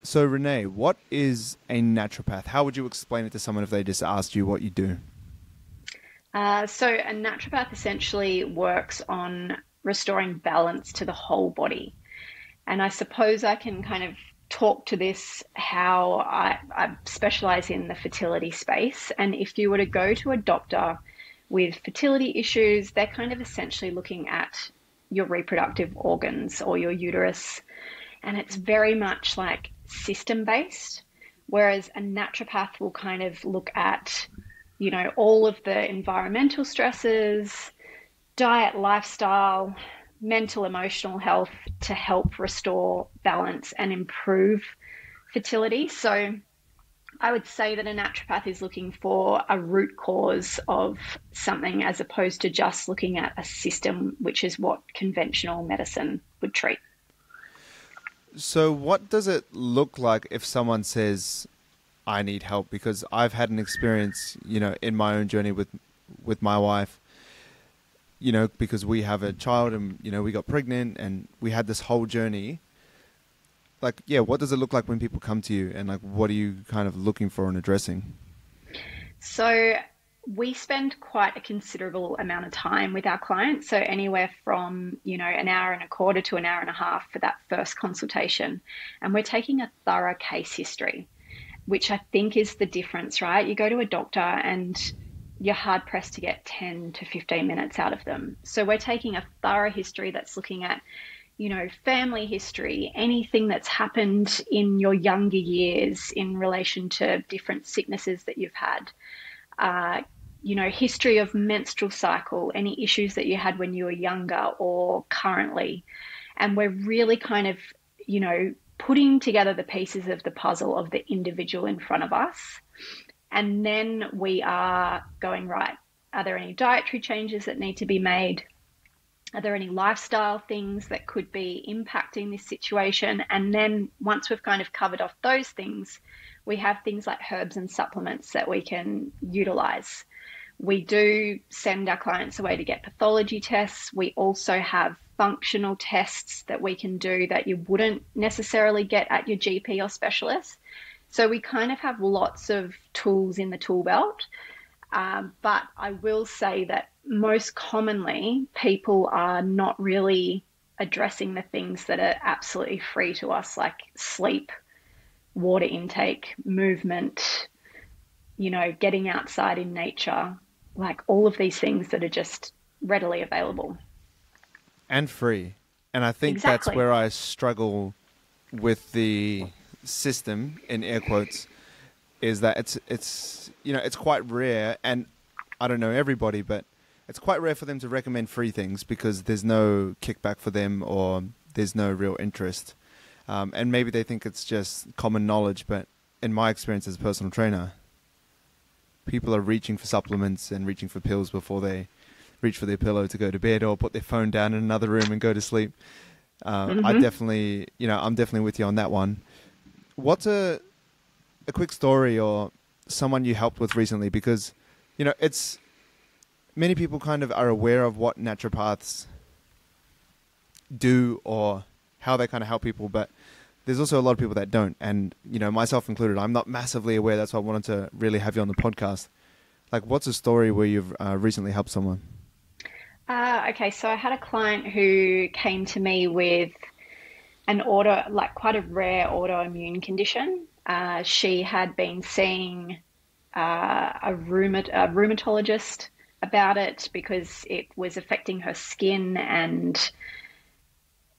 So Renee, what is a naturopath? How would you explain it to someone if they just asked you what you do? So a naturopath essentially works on restoring balance to the whole body. And I suppose I can kind of talk to this how I specialize in the fertility space. And if you were to go to a doctor with fertility issues, they're kind of essentially looking at your reproductive organs or your uterus. And it's very much like system based, whereas a naturopath will kind of look at all of the environmental stresses, diet, lifestyle, mental, emotional health to help restore balance and improve fertility. So I would say that a naturopath is looking for a root cause of something as opposed to just looking at a system, which is what conventional medicine would treat. So what does it look like if someone says, I need help? Because I've had an experience, in my own journey with my wife, because we have a child and, we got pregnant and we had this whole journey. Like, yeah, what does it look like when people come to you and like, what are you kind of looking for and addressing? So we spend quite a considerable amount of time with our clients. So anywhere from, an hour and a quarter to an hour and a half for that first consultation. And we're taking a thorough case history, which I think is the difference, right? You go to a doctor and you're hard pressed to get 10 to 15 minutes out of them. So we're taking a thorough history that's looking at, family history, anything that's happened in your younger years in relation to different sicknesses that you've had, history of menstrual cycle, any issues that you had when you were younger or currently. And we're really kind of, putting together the pieces of the puzzle of the individual in front of us. And then we are going, right, are there any dietary changes that need to be made? Are there any lifestyle things that could be impacting this situation? And then once we've kind of covered off those things, we have things like herbs and supplements that we can utilize. We do send our clients away to get pathology tests. We also have functional tests that we can do that you wouldn't necessarily get at your GP or specialist. So we kind of have lots of tools in the tool belt. But I will say that most commonly people are not really addressing the things that are absolutely free to us, like sleep, water intake, movement, getting outside in nature, like all of these things that are just readily available. And free. And I think that's Exactly. where I struggle with the system, in air quotes, is that it's quite rare, and I don't know everybody, but it's quite rare for them to recommend free things because there's no kickback for them or there's no real interest. And maybe they think it's just common knowledge, but in my experience as a personal trainer, people are reaching for supplements and reaching for pills before they reach for their pillow to go to bed or put their phone down in another room and go to sleep. I Mm-hmm. definitely, I'm definitely with you on that one. What's a quick story or someone you helped with recently? Because, it's many people kind of are aware of what naturopaths do or how they kind of help people, but there's also a lot of people that don't. And, myself included, I'm not massively aware. That's why I wanted to really have you on the podcast. Like, what's a story where you've recently helped someone? Okay, so I had a client who came to me with like quite a rare autoimmune condition. She had been seeing a rheumatologist about it because it was affecting her skin and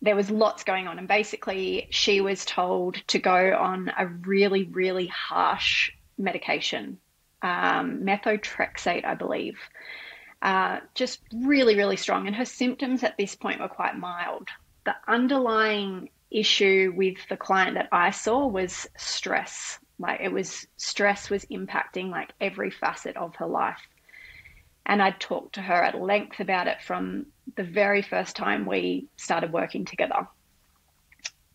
there was lots going on. And basically, she was told to go on a really, really harsh medication, methotrexate, I believe. Just really, really strong. And her symptoms at this point were quite mild. The underlying issue with the client that I saw was stress. Like stress was impacting like every facet of her life. And I talked to her at length about it from the very first time we started working together.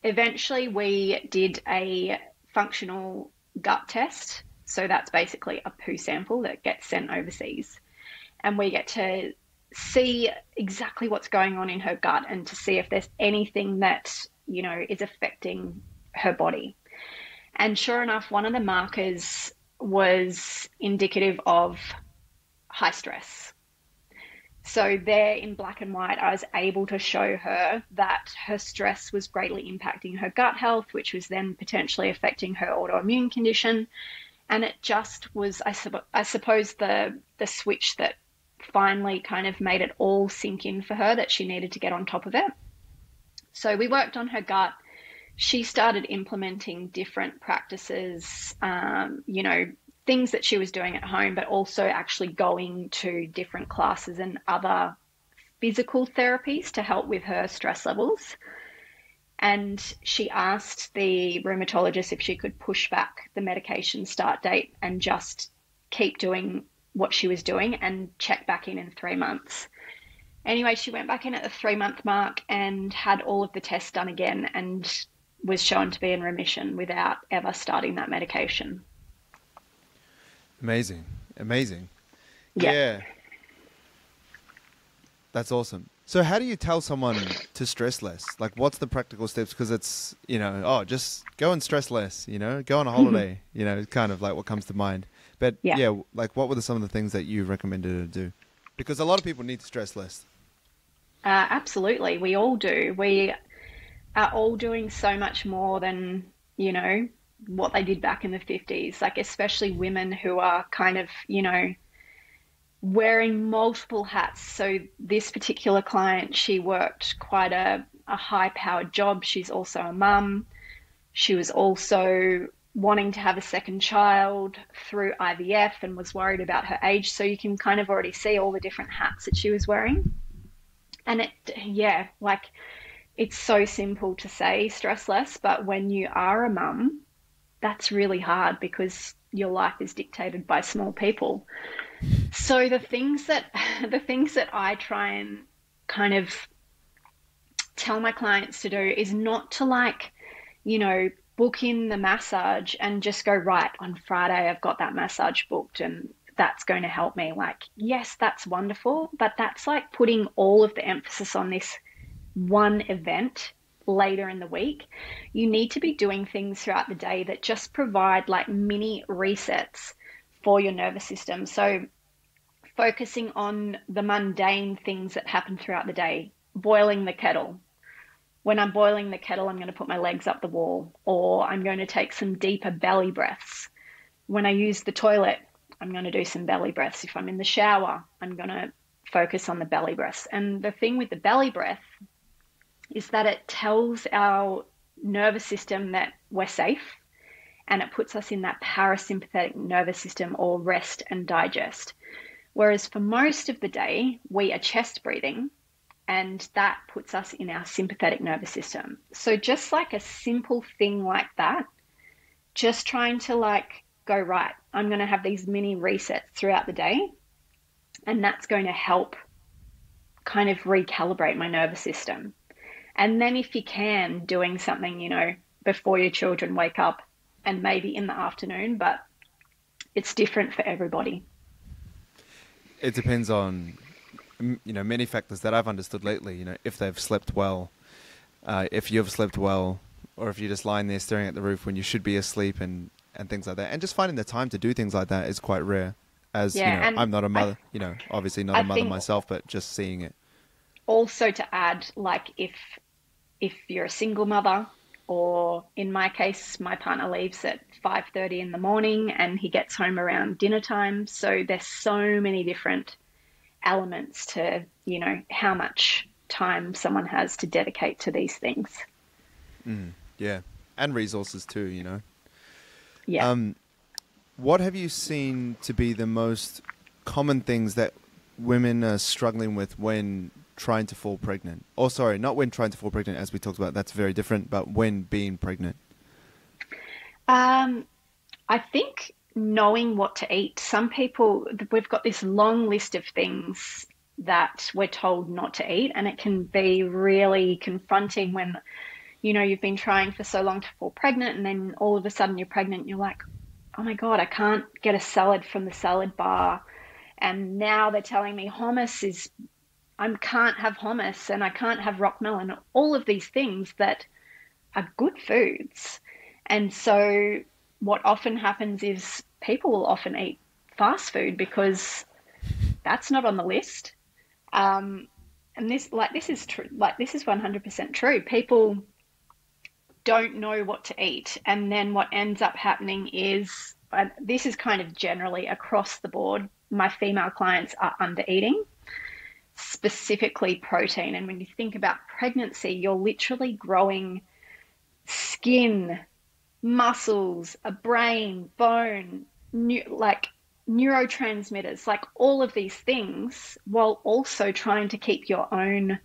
Eventually, we did a functional gut test. So that's basically a poo sample that gets sent overseas. And we get to see exactly what's going on in her gut and to see if there's anything that, is affecting her body. And sure enough, one of the markers was indicative of high stress. So there in black and white, I was able to show her that her stress was greatly impacting her gut health, which was then potentially affecting her autoimmune condition. And it just was, I suppose, the switch that finally kind of made it all sink in for her that she needed to get on top of it. So we worked on her gut. She started implementing different practices, things that she was doing at home, but also actually going to different classes and other physical therapies to help with her stress levels. And she asked the rheumatologist if she could push back the medication start date and just keep doing what she was doing and check back in 3 months. Anyway, she went back in at the 3 month mark and had all of the tests done again and was shown to be in remission without ever starting that medication. Amazing. Amazing. Yeah. Yeah. That's awesome. So how do you tell someone to stress less? Like, what's the practical steps? Because it's, just go and stress less, go on a holiday, kind of like what comes to mind. But yeah, like what were some of the things that you recommended her to do? Because a lot of people need to stress less. Absolutely. We all do. We are all doing so much more than, what they did back in the 50s, like especially women who are kind of, wearing multiple hats. So this particular client, she worked quite a high-powered job. She's also a mum. She was also wanting to have a second child through IVF and was worried about her age. So you can kind of already see all the different hats that she was wearing. And it's so simple to say stress less, but when you are a mum, that's really hard because your life is dictated by small people. So the things that I try and kind of tell my clients to do is not to book in the massage and just go, right, on Friday I've got that massage booked and that's going to help me. Like, yes, that's wonderful, but that's like putting all of the emphasis on this one event later in the week. You need to be doing things throughout the day that just provide like mini resets for your nervous system. So focusing on the mundane things that happen throughout the day, boiling the kettle. When I'm boiling the kettle, I'm going to put my legs up the wall, or I'm going to take some deeper belly breaths. When I use the toilet, I'm going to do some belly breaths. If I'm in the shower, I'm going to focus on the belly breaths. And the thing with the belly breath is that it tells our nervous system that we're safe, and it puts us in that parasympathetic nervous system, or rest and digest. Whereas for most of the day, we are chest breathing, and that puts us in our sympathetic nervous system. So just like a simple thing like that, just trying to go, right, I'm going to have these mini resets throughout the day, and that's going to help kind of recalibrate my nervous system. And then if you can, doing something, before your children wake up and maybe in the afternoon, but it's different for everybody. It depends on, many factors that I've understood lately, if they've slept well, if you've slept well, or if you're just lying there staring at the roof when you should be asleep and things like that. And just finding the time to do things like that is quite rare. As, I'm not a mother, obviously not a mother myself, but just seeing it. Also to add, if you're a single mother, or in my case, my partner leaves at 5:30 in the morning and he gets home around dinner time. So there's so many different elements to, how much time someone has to dedicate to these things. Yeah. And resources too, Yeah. What have you seen to be the most common things that women are struggling with when trying to fall pregnant? Or sorry, not when trying to fall pregnant, as we talked about, that's very different, but when being pregnant. I think knowing what to eat. Some people, we've got this long list of things that we're told not to eat, and it can be really confronting when, you've been trying for so long to fall pregnant, and then all of a sudden you're pregnant and you're like, oh my God, I can't get a salad from the salad bar. And now they're telling me I can't have hummus and I can't have rock melon, all of these things that are good foods. And so what often happens is people will often eat fast food because that's not on the list. Um, and this is true. Like, this is 100% true. People don't know what to eat, and then what ends up happening is, and this is kind of generally across the board, my female clients are under eating, specifically protein. And when you think about pregnancy, you're literally growing skin, muscles, a brain, bone, like neurotransmitters, like all of these things, while also trying to keep your own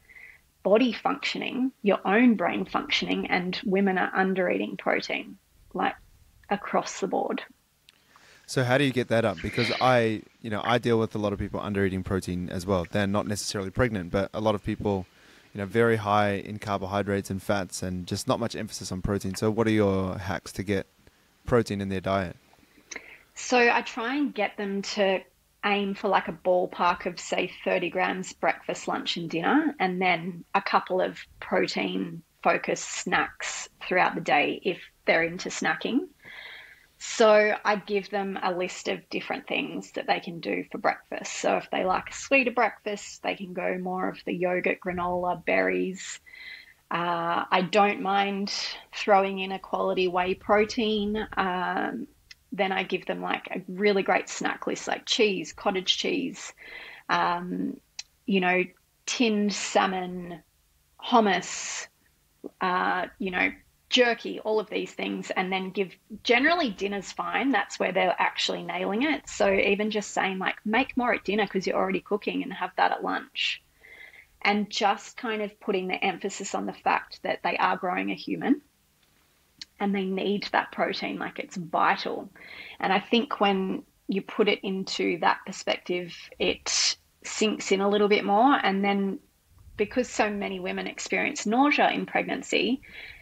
body functioning, your own brain functioning. And women are under eating protein, like across the board. So how do you get that up? Because I deal with a lot of people under eating protein as well. They're not necessarily pregnant, but a lot of people, very high in carbohydrates and fats and just not much emphasis on protein. So what are your hacks to get protein in their diet? So I try and get them to aim for like a ballpark of, say, 30 grams breakfast, lunch, and dinner, and then a couple of protein focused snacks throughout the day if they're into snacking. So I give them a list of different things that they can do for breakfast. So if they like a sweeter breakfast, they can go more of the yogurt, granola, berries. I don't mind throwing in a quality whey protein. Then I give them like a really great snack list, like cheese, cottage cheese, um, you know, tinned salmon, hummus, jerky, all of these things, and then generally dinner's fine. That's where they're actually nailing it. So even just saying like, make more at dinner because you're already cooking, and have that at lunch. And just kind of putting the emphasis on the fact that they are growing a human and they need that protein, like it's vital. And I think when you put it into that perspective, it sinks in a little bit more. And then because so many women experience nausea in pregnancy,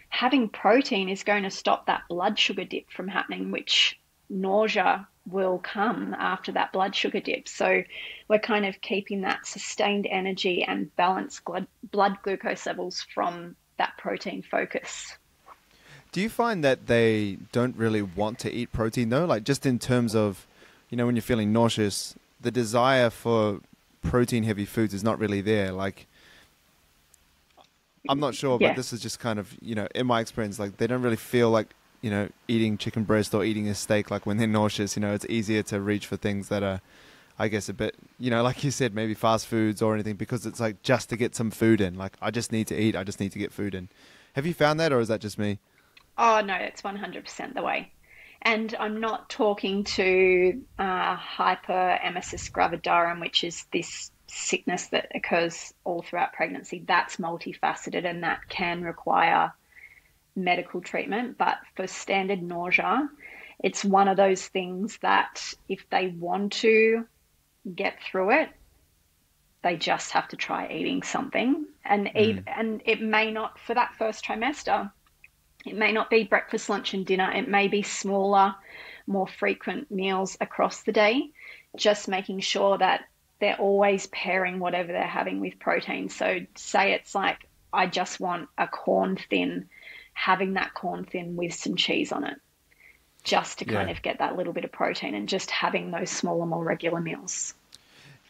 having protein is going to stop that blood sugar dip from happening, which nausea will come after that blood sugar dip. So we're kind of keeping that sustained energy and balanced blood glucose levels from that protein focus. Do you find that they don't really want to eat protein though? Like just in terms of, when you're feeling nauseous, the desire for protein heavy foods is not really there. Like, I'm not sure, Yeah. but this is just kind of, in my experience, like they don't really feel like, eating chicken breast or eating a steak. Like when they're nauseous, it's easier to reach for things that are, I guess, a bit, like you said, maybe fast foods or anything, because it's like just to get some food in. Like, I just need to eat. I just need to get food in. Have you found that, or is that just me? Oh, no, it's 100% the way. And I'm not talking to hyperemesis gravidarum, which is this sickness that occurs all throughout pregnancy. That's multifaceted and that can require medical treatment. But for standard nausea, it's one of those things that if they want to get through it, they just have to try eating something. And and it may not, for that first trimester, it may not be breakfast, lunch, and dinner. It may be smaller, more frequent meals across the day, just making sure that they're always pairing whatever they're having with protein. So say it's like, I just want a corn thin, having that corn thin with some cheese on it, just to kind of get that little bit of protein, and just having those smaller, more regular meals.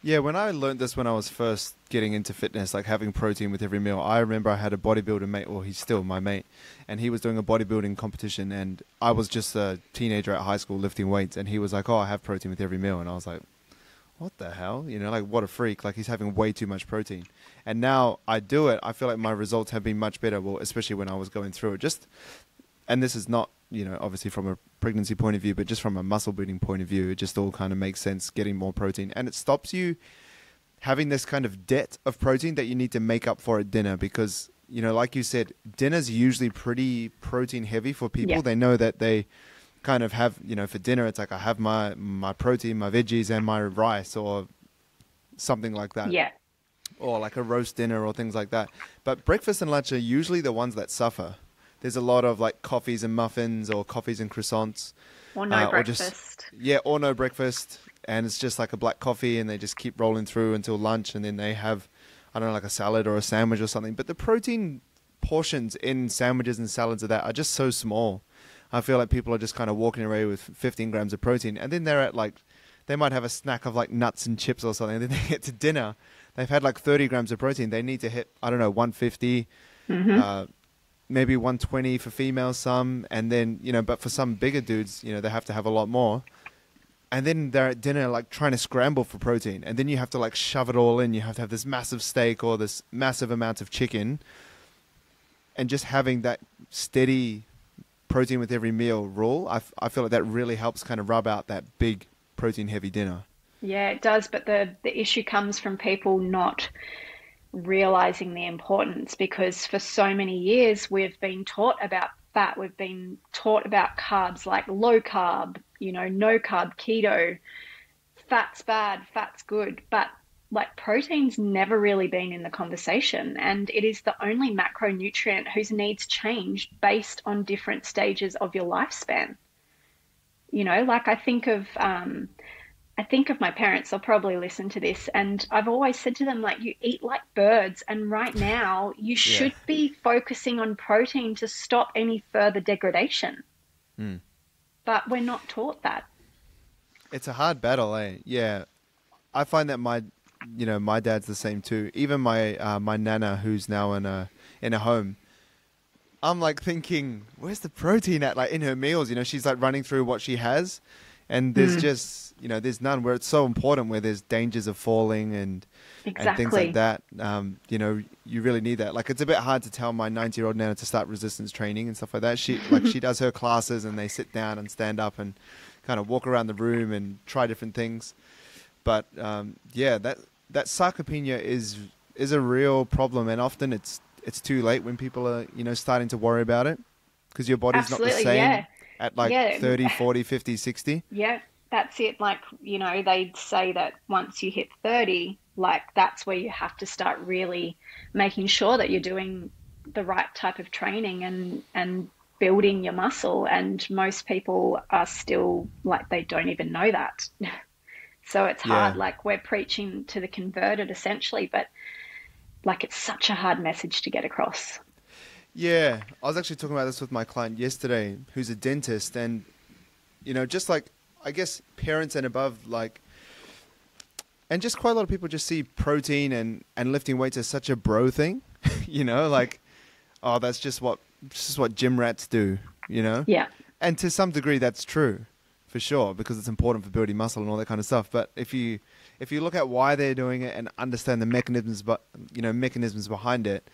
Yeah, when I learned this when I was first getting into fitness, like having protein with every meal, I remember I had a bodybuilder mate, or he's still my mate, and he was doing a bodybuilding competition, and I was just a teenager at high school lifting weights, and he was like, oh, I have protein with every meal, and I was like, what the hell? Like, what a freak. Like, he's having way too much protein. And now I do it, I feel like my results have been much better, well, especially when I was going through it. And this is not, obviously from a pregnancy point of view, but just from a muscle building point of view, it just all kind of makes sense, getting more protein. And it stops you having this kind of debt of protein that you need to make up for at dinner, because, like you said, dinner's usually pretty protein heavy for people. Yeah. They know that they kind of have, for dinner, it's like I have my protein, my veggies, and my rice, or something like that. Yeah. Or like a roast dinner or things like that. But breakfast and lunch are usually the ones that suffer. There's a lot of like coffees and muffins, or coffees and croissants. Or no breakfast. Or no breakfast. And it's just like a black coffee, and they just keep rolling through until lunch, and then they have, I don't know, like a salad or a sandwich or something. But the protein portions in sandwiches and salads of that are just so small. I feel like people are just kind of walking away with 15 grams of protein, and then they're at like, they might have a snack of like nuts and chips or something, and then they get to dinner, they've had like 30 grams of protein. They need to hit, I don't know, 150, maybe 120 for females, some, and then, you know, but for some bigger dudes, you know, they have to have a lot more. And then they're at dinner like trying to scramble for protein, and then you have to like shove it all in. You have to have this massive steak or this massive amount of chicken, and just having that steady protein with every meal rule, I feel like that really helps kind of rub out that big protein heavy dinner. Yeah, it does. But the issue comes from people not realizing the importance, because for so many years we've been taught about fat. We've been taught about carbs, like low carb, you know, no carb, keto, fat's bad, fat's good. But like protein's never really been in the conversation, and it is the only macronutrient whose needs change based on different stages of your lifespan. You know, like I think of my parents, they'll probably listen to this, and I've always said to them, like, you eat like birds, and right now you should be focusing on protein to stop any further degradation. But we're not taught that. It's a hard battle, eh? Yeah. I find that my dad's the same too. Even my nana, who's now in a home, I'm like thinking, where's the protein at? Like in her meals, you know, she's like running through what she has, and there's just, you know, there's none, where it's so important, where there's dangers of falling and things like that. You know, you really need that. Like, it's a bit hard to tell my 90-year-old nana to start resistance training and stuff like that. She does her classes, and they sit down and stand up and kind of walk around the room and try different things. But yeah, that sarcopenia is a real problem, and often it's too late when people are, you know, starting to worry about it, because your body's not the same at like 30, 40, 50, 60. Yeah, that's it. Like, you know, they'd say that once you hit 30, like that's where you have to start really making sure that you're doing the right type of training and building your muscle. And most people are still like, they don't even know that. So it's hard. Like, we're preaching to the converted essentially, but like, it's such a hard message to get across. Yeah. I was actually talking about this with my client yesterday, who's a dentist, and, you know, just like, I guess parents and above, like, and just quite a lot of people just see protein and lifting weights as such a bro thing, you know, like, oh, that's just what gym rats do, you know? Yeah. And to some degree that's true, for sure, because it's important for building muscle and all that kind of stuff. But if you look at why they're doing it and understand the mechanisms behind it,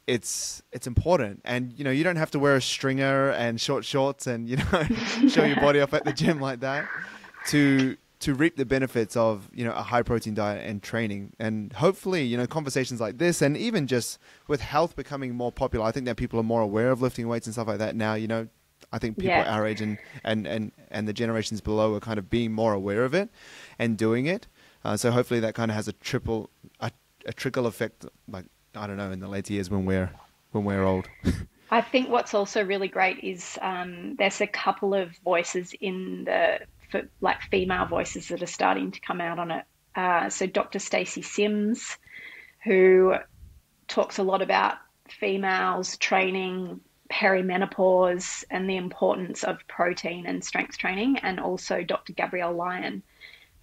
it's important. And, you know, you don't have to wear a stringer and short shorts and, you know, show your body off at the gym like that to reap the benefits of, you know, a high protein diet and training. And hopefully, you know, conversations like this, and even just with health becoming more popular, I think that people are more aware of lifting weights and stuff like that now. You know, I think people our age and the generations below are kind of being more aware of it and doing it. So hopefully that kind of has a trickle effect, like, I don't know, in the later years when we're old. I think what's also really great is there's a couple of voices like female voices that are starting to come out on it. So Dr. Stacey Sims, who talks a lot about females training perimenopause and the importance of protein and strength training, and also Dr. Gabrielle Lyon,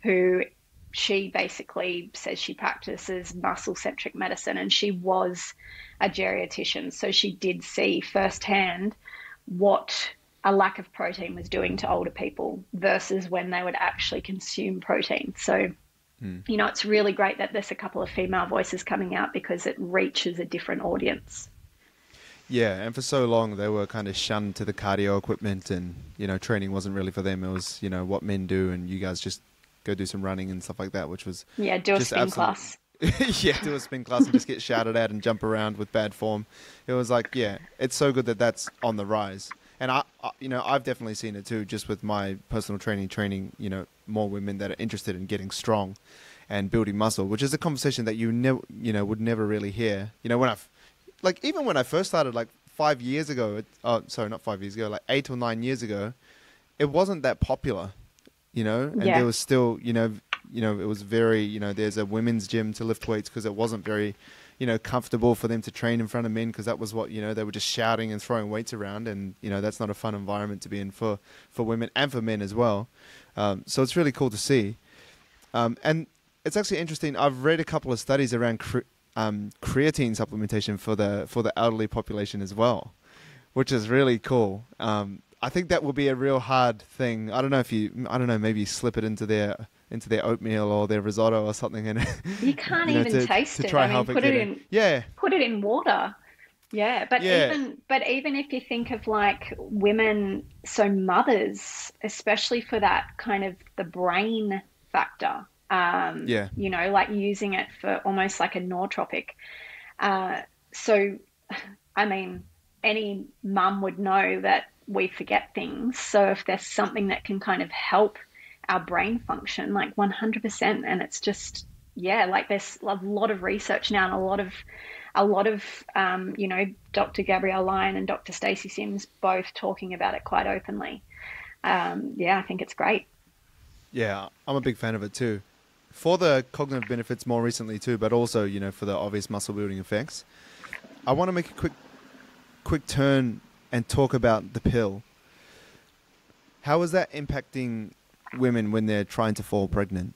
who she basically says she practices muscle-centric medicine, and she was a geriatrician. So she did see firsthand what a lack of protein was doing to older people versus when they would actually consume protein. So, you know, it's really great that there's a couple of female voices coming out, because it reaches a different audience. Yeah, and for so long they were kind of shunned to the cardio equipment, and, you know, training wasn't really for them. It was, you know, what men do, and you guys just go do some running and stuff like that, which was do a spin class. Yeah, do a spin class and just get shouted at and jump around with bad form. It was like, yeah, it's so good that that's on the rise. And I you know, I've definitely seen it too, just with my personal training, you know, more women that are interested in getting strong and building muscle, which is a conversation that you would never really hear. You know, even when I first started, like 5 years ago, not 5 years ago, like 8 or 9 years ago, it wasn't that popular, you know, and there was still, you know, it was very, you know, there's a women's gym to lift weights, because it wasn't very comfortable for them to train in front of men, because that was what, they were just shouting and throwing weights around, and, that's not a fun environment to be in for women and for men as well. So it's really cool to see. And it's actually interesting. I've read a couple of studies around creatine supplementation for the elderly population as well, which is really cool. I think that will be a real hard thing. I don't know, maybe you slip it into their oatmeal or their risotto or something, and you can't even taste it. Try put it in water. Yeah, but even if you think of like women, so mothers, especially for that kind of the brain factor, like using it for almost like a nootropic. So, I mean, any mum would know that we forget things. So if there's something that can kind of help our brain function, like 100%, and it's just, like there's a lot of research now and a lot of Dr. Gabrielle Lyon and Dr. Stacey Sims both talking about it quite openly. I think it's great. Yeah, I'm a big fan of it too. For the cognitive benefits more recently too, but also, for the obvious muscle building effects. I want to make a quick turn and talk about the pill. How is that impacting women when they're trying to fall pregnant?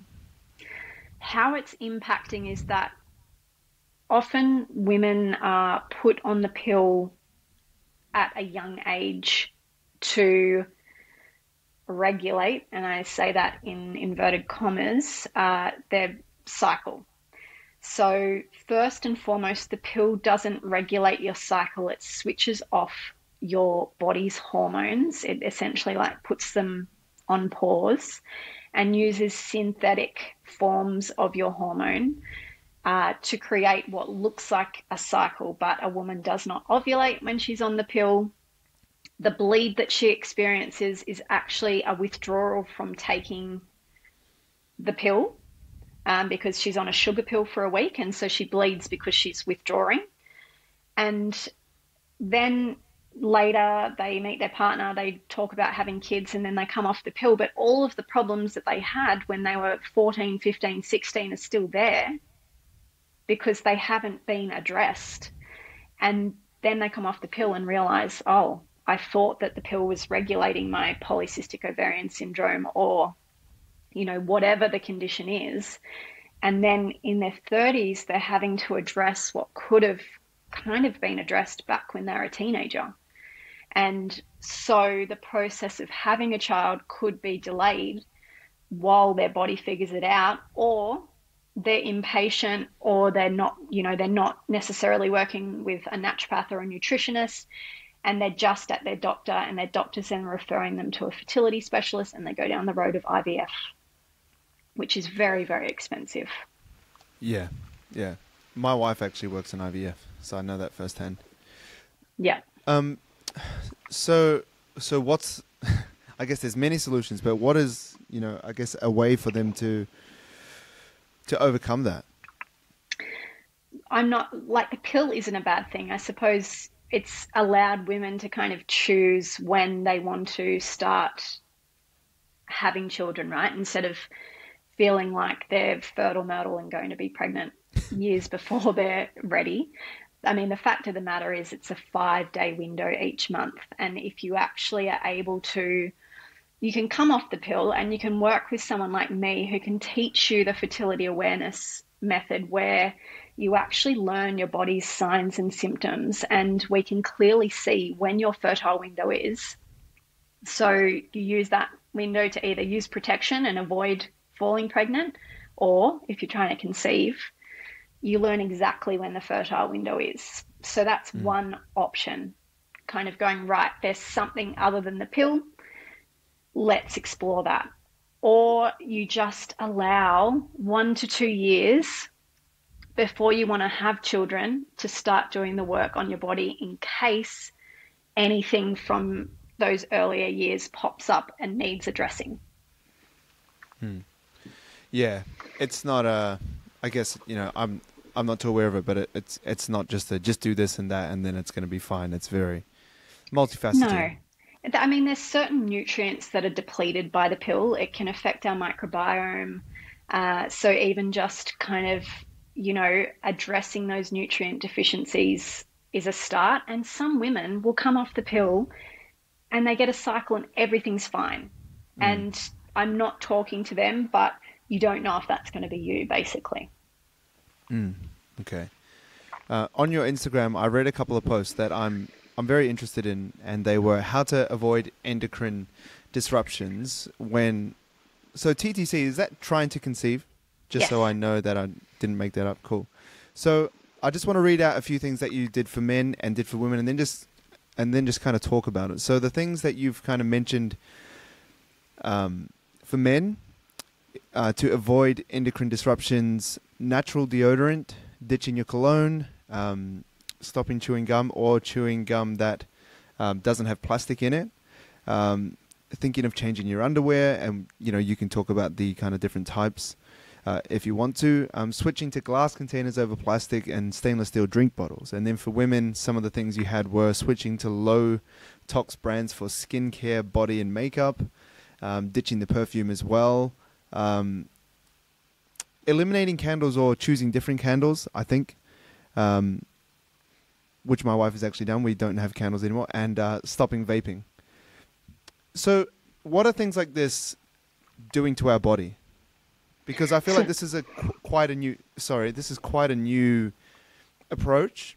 How it's impacting is that often women are put on the pill at a young age to regulate, and I say that in inverted commas, their cycle. So first and foremost, the pill doesn't regulate your cycle. It switches off your body's hormones. It essentially like puts them on pause and uses synthetic forms of your hormone to create what looks like a cycle, but a woman does not ovulate when she's on the pill. The bleed that she experiences is actually a withdrawal from taking the pill, because she's on a sugar pill for a week, and so she bleeds because she's withdrawing. And then later they meet their partner, they talk about having kids, and then they come off the pill, but all of the problems that they had when they were 14, 15, 16 are still there because they haven't been addressed. And then they come off the pill and realize, oh, I thought that the pill was regulating my polycystic ovarian syndrome or, whatever the condition is. And then in their 30s, they're having to address what could have kind of been addressed back when they were a teenager. And so the process of having a child could be delayed while their body figures it out, or they're impatient, or they're not necessarily working with a naturopath or a nutritionist, and they're just at their doctor, and their doctor's then referring them to a fertility specialist, and they go down the road of IVF, which is very, very expensive. Yeah. My wife actually works in IVF, so I know that firsthand. Yeah. So what's, I guess there's many solutions, but what is, I guess a way for them to overcome that? I'm not, like, the pill isn't a bad thing. I suppose it's allowed women to kind of choose when they want to start having children, right? Instead of feeling like they're fertile, myrtle and going to be pregnant years before they're ready. I mean, the fact of the matter is it's a 5-day window each month. And if you actually are able to, you can come off the pill and you can work with someone like me who can teach you the fertility awareness method, where you actually learn your body's signs and symptoms, and we can clearly see when your fertile window is. So you use that window to either use protection and avoid falling pregnant, or if you're trying to conceive, you learn exactly when the fertile window is. So that's one option, kind of going, right, there's something other than the pill, let's explore that. Or you just allow 1 to 2 years before you want to have children to start doing the work on your body in case anything from those earlier years pops up and needs addressing. Yeah, it's not I guess, I'm not too aware of it, but it's not just just do this and that and then it's going to be fine. It's very multifaceted. No. I mean, there's certain nutrients that are depleted by the pill. It can affect our microbiome. So even just kind of addressing those nutrient deficiencies is a start. And some women will come off the pill and they get a cycle and everything's fine. And I'm not talking to them, but you don't know if that's going to be you, basically. Okay. On your Instagram, I read a couple of posts that I'm very interested in, and they were how to avoid endocrine disruptions when. So TTC, is that trying to conceive? Just Yes. so I know that I didn't make that up. Cool. So I just want to read out a few things that you did for men and did for women, and then just kind of talk about it. So the things that you've kind of mentioned for men to avoid endocrine disruptions: natural deodorant, ditching your cologne, stopping chewing gum or chewing gum that doesn't have plastic in it, thinking of changing your underwear, and you can talk about the kind of different types if you want to, switching to glass containers over plastic and stainless steel drink bottles. And then for women, some of the things you had were switching to low tox brands for skincare, body and makeup, ditching the perfume as well, eliminating candles or choosing different candles, I think, which my wife has actually done. We don't have candles anymore. And stopping vaping. So what are things like this doing to our body? Because I feel like this is quite a new approach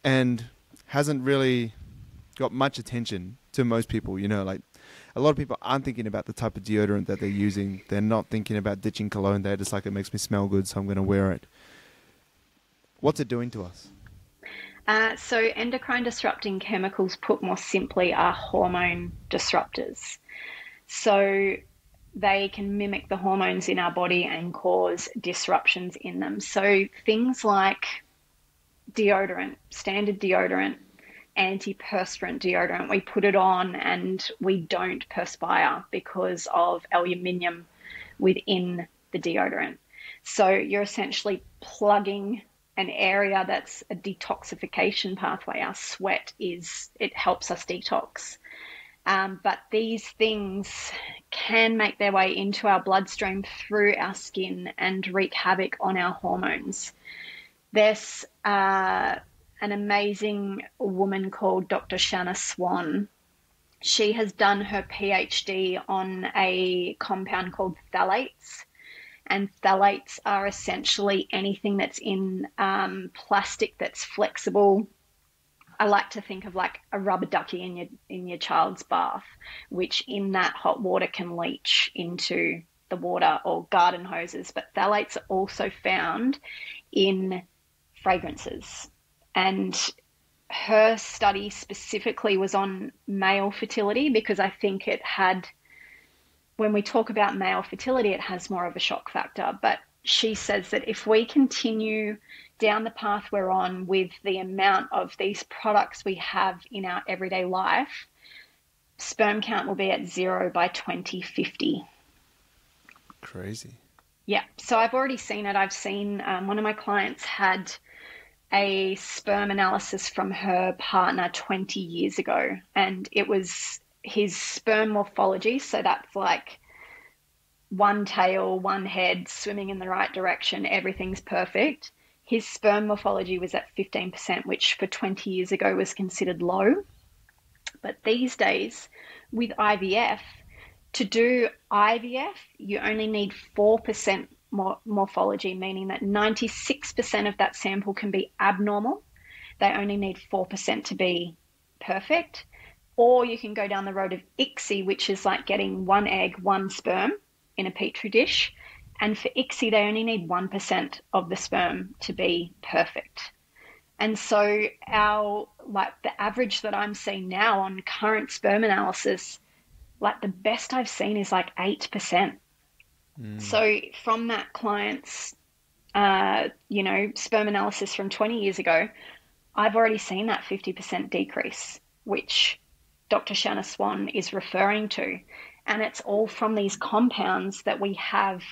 and hasn't really got much attention to most people. Like a lot of people aren't thinking about the type of deodorant that they're using. They're not thinking about ditching cologne. They're just like, it makes me smell good, so I'm going to wear it. What's it doing to us? So endocrine disrupting chemicals, put more simply, are hormone disruptors. So they can mimic the hormones in our body and cause disruptions in them. So things like deodorant, standard deodorant, antiperspirant deodorant, we put it on and we don't perspire because of aluminium within the deodorant. So you're essentially plugging an area that's a detoxification pathway. Our sweat it helps us detox. But these things can make their way into our bloodstream through our skin and wreak havoc on our hormones. There's an amazing woman called Dr. Shanna Swan. She has done her PhD on a compound called phthalates. And phthalates are essentially anything that's in plastic that's flexible. I like to think of like a rubber ducky in your child's bath, which in that hot water can leach into the water, or garden hoses. But phthalates are also found in fragrances. And her study specifically was on male fertility, because I think when we talk about male fertility, it has more of a shock factor. But she says that if we continue down the path we're on with the amount of these products we have in our everyday life, sperm count will be at 0 by 2050. Crazy. Yeah. So I've already seen it. I've seen one of my clients had a sperm analysis from her partner 20 years ago, and it was his sperm morphology. So that's like one tail, one head, swimming in the right direction. Everything's perfect. His sperm morphology was at 15%, which for 20 years ago was considered low. But these days, with IVF, to do IVF, you only need 4% morphology, meaning that 96% of that sample can be abnormal. They only need 4% to be perfect. Or you can go down the road of ICSI, which is like getting one egg, one sperm in a petri dish. And for ICSI, they only need 1% of the sperm to be perfect. And so the average that I'm seeing now on current sperm analysis, like the best I've seen is like 8%. So from that client's, sperm analysis from 20 years ago, I've already seen that 50% decrease, which Dr. Shanna Swan is referring to. And it's all from these compounds that we have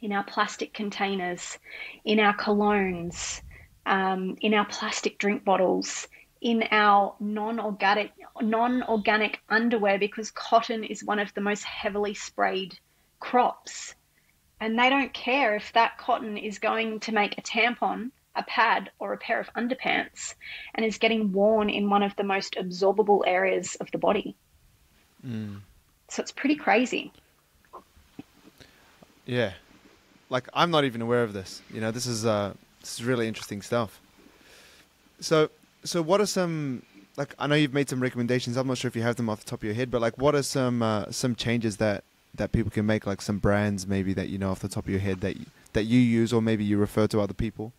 in our plastic containers, in our colognes, in our plastic drink bottles, in our non-organic underwear, because cotton is one of the most heavily sprayed crops. And they don't care if that cotton is going to make a tampon, a pad, or a pair of underpants and is getting worn in one of the most absorbable areas of the body. So it's pretty crazy. Yeah. Like, I'm not even aware of this. You know, this is really interesting stuff. So what are some, like, I know you've made some recommendations. I'm not sure if you have them off the top of your head, but like, what are some changes that people can make, like some brands maybe that you know off the top of your head that you use, or maybe you refer to other people?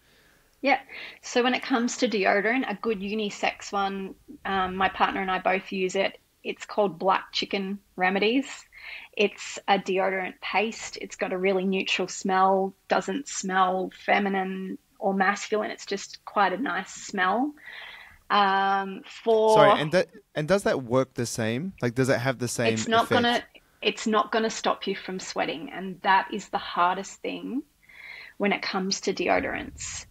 Yeah. So when it comes to deodorant, a good unisex one, my partner and I both use it. It's called Black Chicken Remedies. It's a deodorant paste. It's got a really neutral smell, doesn't smell feminine or masculine. It's just quite a nice smell. Sorry, For and does that work the same? Like, does it have the same it's not effect? gonna it's not gonna stop you from sweating, and that is the hardest thing when it comes to deodorants.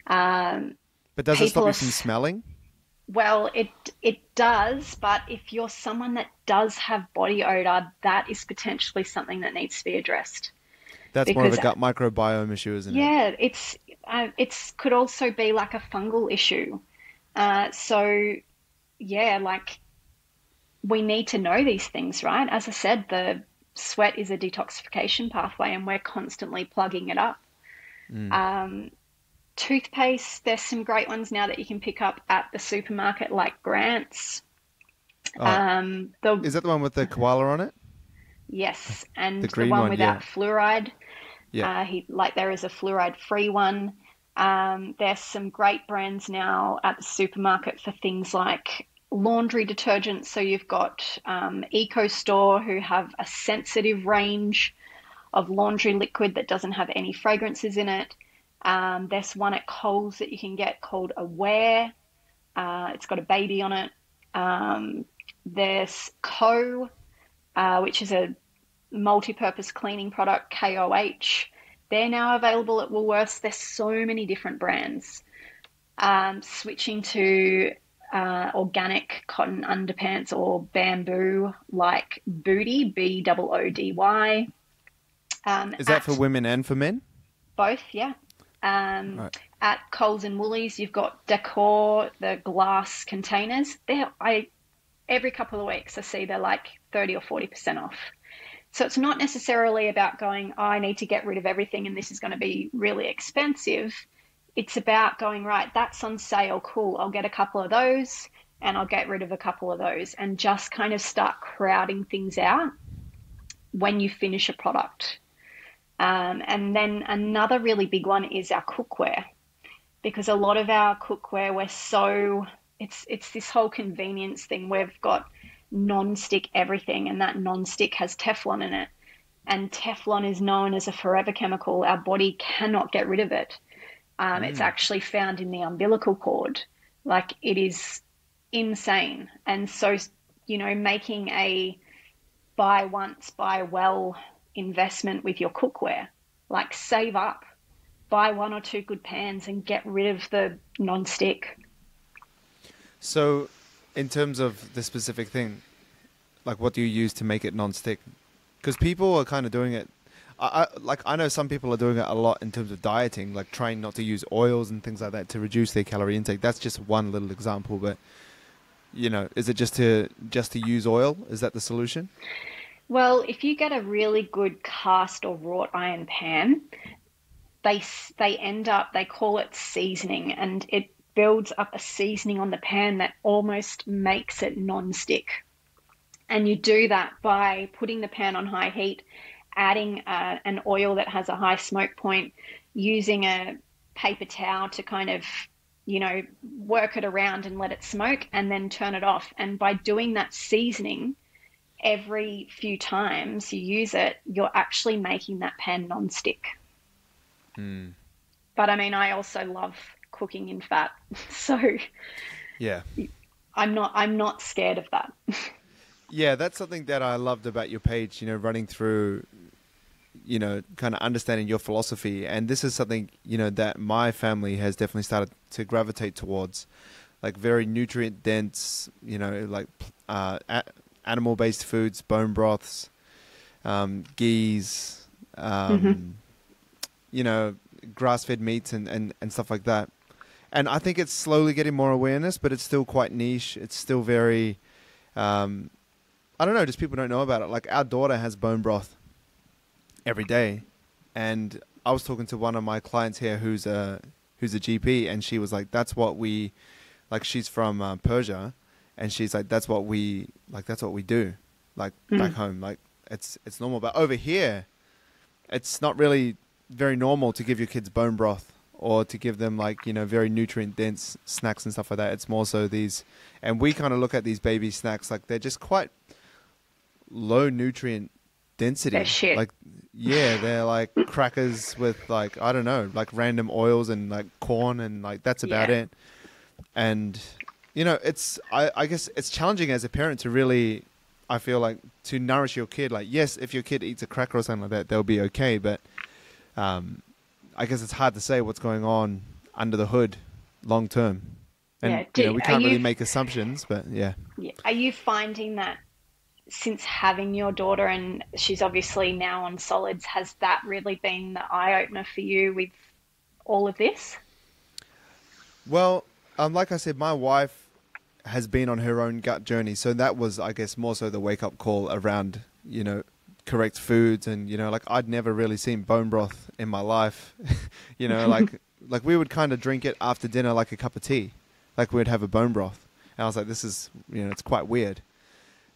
Um, But does it people stop are you from smelling? Well, it does, but if you're someone that does have body odor, that is potentially something that needs to be addressed. That's more of Because a gut microbiome issue, isn't it? yeah, it's could also be like a fungal issue. So yeah, like we need to know these things, right? As I said, the sweat is a detoxification pathway, and we're constantly plugging it up. Mm. Um, Toothpaste, there's some great ones now that you can pick up at the supermarket, like Grant's. Oh, The is that the one with the koala on it? Yes, The and the green one one, yeah. without fluoride. Yeah. There is a fluoride-free one. There's some great brands now at the supermarket for things like laundry detergents. So you've got Eco Store, who have a sensitive range of laundry liquid that doesn't have any fragrances in it. There's one at Coles that you can get called Aware. It's got a baby on it. There's which is a multi-purpose cleaning product, KOH. They're now available at Woolworths. There's so many different brands. Switching to organic cotton underpants or bamboo, like Booty, Boody. Is that for At women and for men? both, yeah. Um, Right. at Coles and Woolies, you've got Decor, the glass containers. Every couple of weeks I see they're like 30 or 40% off. So it's not necessarily about going, oh, I need to get rid of everything and this is going to be really expensive. It's about going, right, that's on sale, cool. I'll get a couple of those and I'll get rid of a couple of those, and just kind of start crowding things out when you finish a product. And then another really big one is our cookware, because a lot of our cookware, it's this whole convenience thing. We've got non-stick everything, and that non-stick has Teflon in it. And Teflon is known as a forever chemical. Our body cannot get rid of it. It's Mm. actually found in the umbilical cord. Like, it is insane. And so, making a buy once, buy well investment with your cookware, like save up, buy one or two good pans and get rid of the non-stick. So, in terms of the specific thing, like, what do you use to make it non-stick? Because people are kind of doing it. I know some people are doing it a lot in terms of dieting, like trying not to use oils and things like that to reduce their calorie intake. That's just one little example, but is it just to use oil? Is that the solution? Well, if you get a really good cast or wrought iron pan, they call it seasoning, and it builds up a seasoning on the pan that almost makes it non-stick. And you do that by putting the pan on high heat, adding an oil that has a high smoke point, using a paper towel to kind of, work it around and let it smoke, and then turn it off. And by doing that seasoning every few times you use it, you're actually making that pan non-stick. Mm. But I mean, I also love cooking in fat, so Yeah. I'm not scared of that. Yeah, that's something that I loved about your page, running through, kind of understanding your philosophy. And this is something, that my family has definitely started to gravitate towards, like very nutrient dense, like animal based foods, bone broths, ghees, you know, grass-fed meats and stuff like that. And I think it's slowly getting more awareness, but it's still quite niche. It's still very, I don't know, just people don't know about it. Like our daughter has bone broth every day. And I was talking to one of my clients here who's a GP, and she was like, that's what we, like she's from Persia, and she's like, that's what we do, like back home. Like it's normal. But over here, it's not really very normal to give your kids bone broth, or to give them like, you know, very nutrient dense snacks and stuff like that. It's more so these, and we kind of look at these baby snacks like they're just quite low nutrient density. They're shit. Like, yeah, they're like crackers with like, I don't know, like random oils and like corn, and like that's about it. And, you know, I guess it's challenging as a parent to really, I feel like, to nourish your kid. Like, yes, if your kid eats a cracker or something like that, they'll be okay. But I guess it's hard to say what's going on under the hood long term. And you know, we can't really make assumptions, but yeah. Are you finding that since having your daughter, and she's obviously now on solids, has that really been the eye-opener for you with all of this? Well, like I said, my wife has been on her own gut journey. So that was, I guess, more so the wake-up call around, you know, correct foods. And, you know, like I'd never really seen bone broth in my life. You know, like we would kind of drink it after dinner like a cup of tea. Like we'd have a bone broth. And I was like, this is, you know, it's quite weird.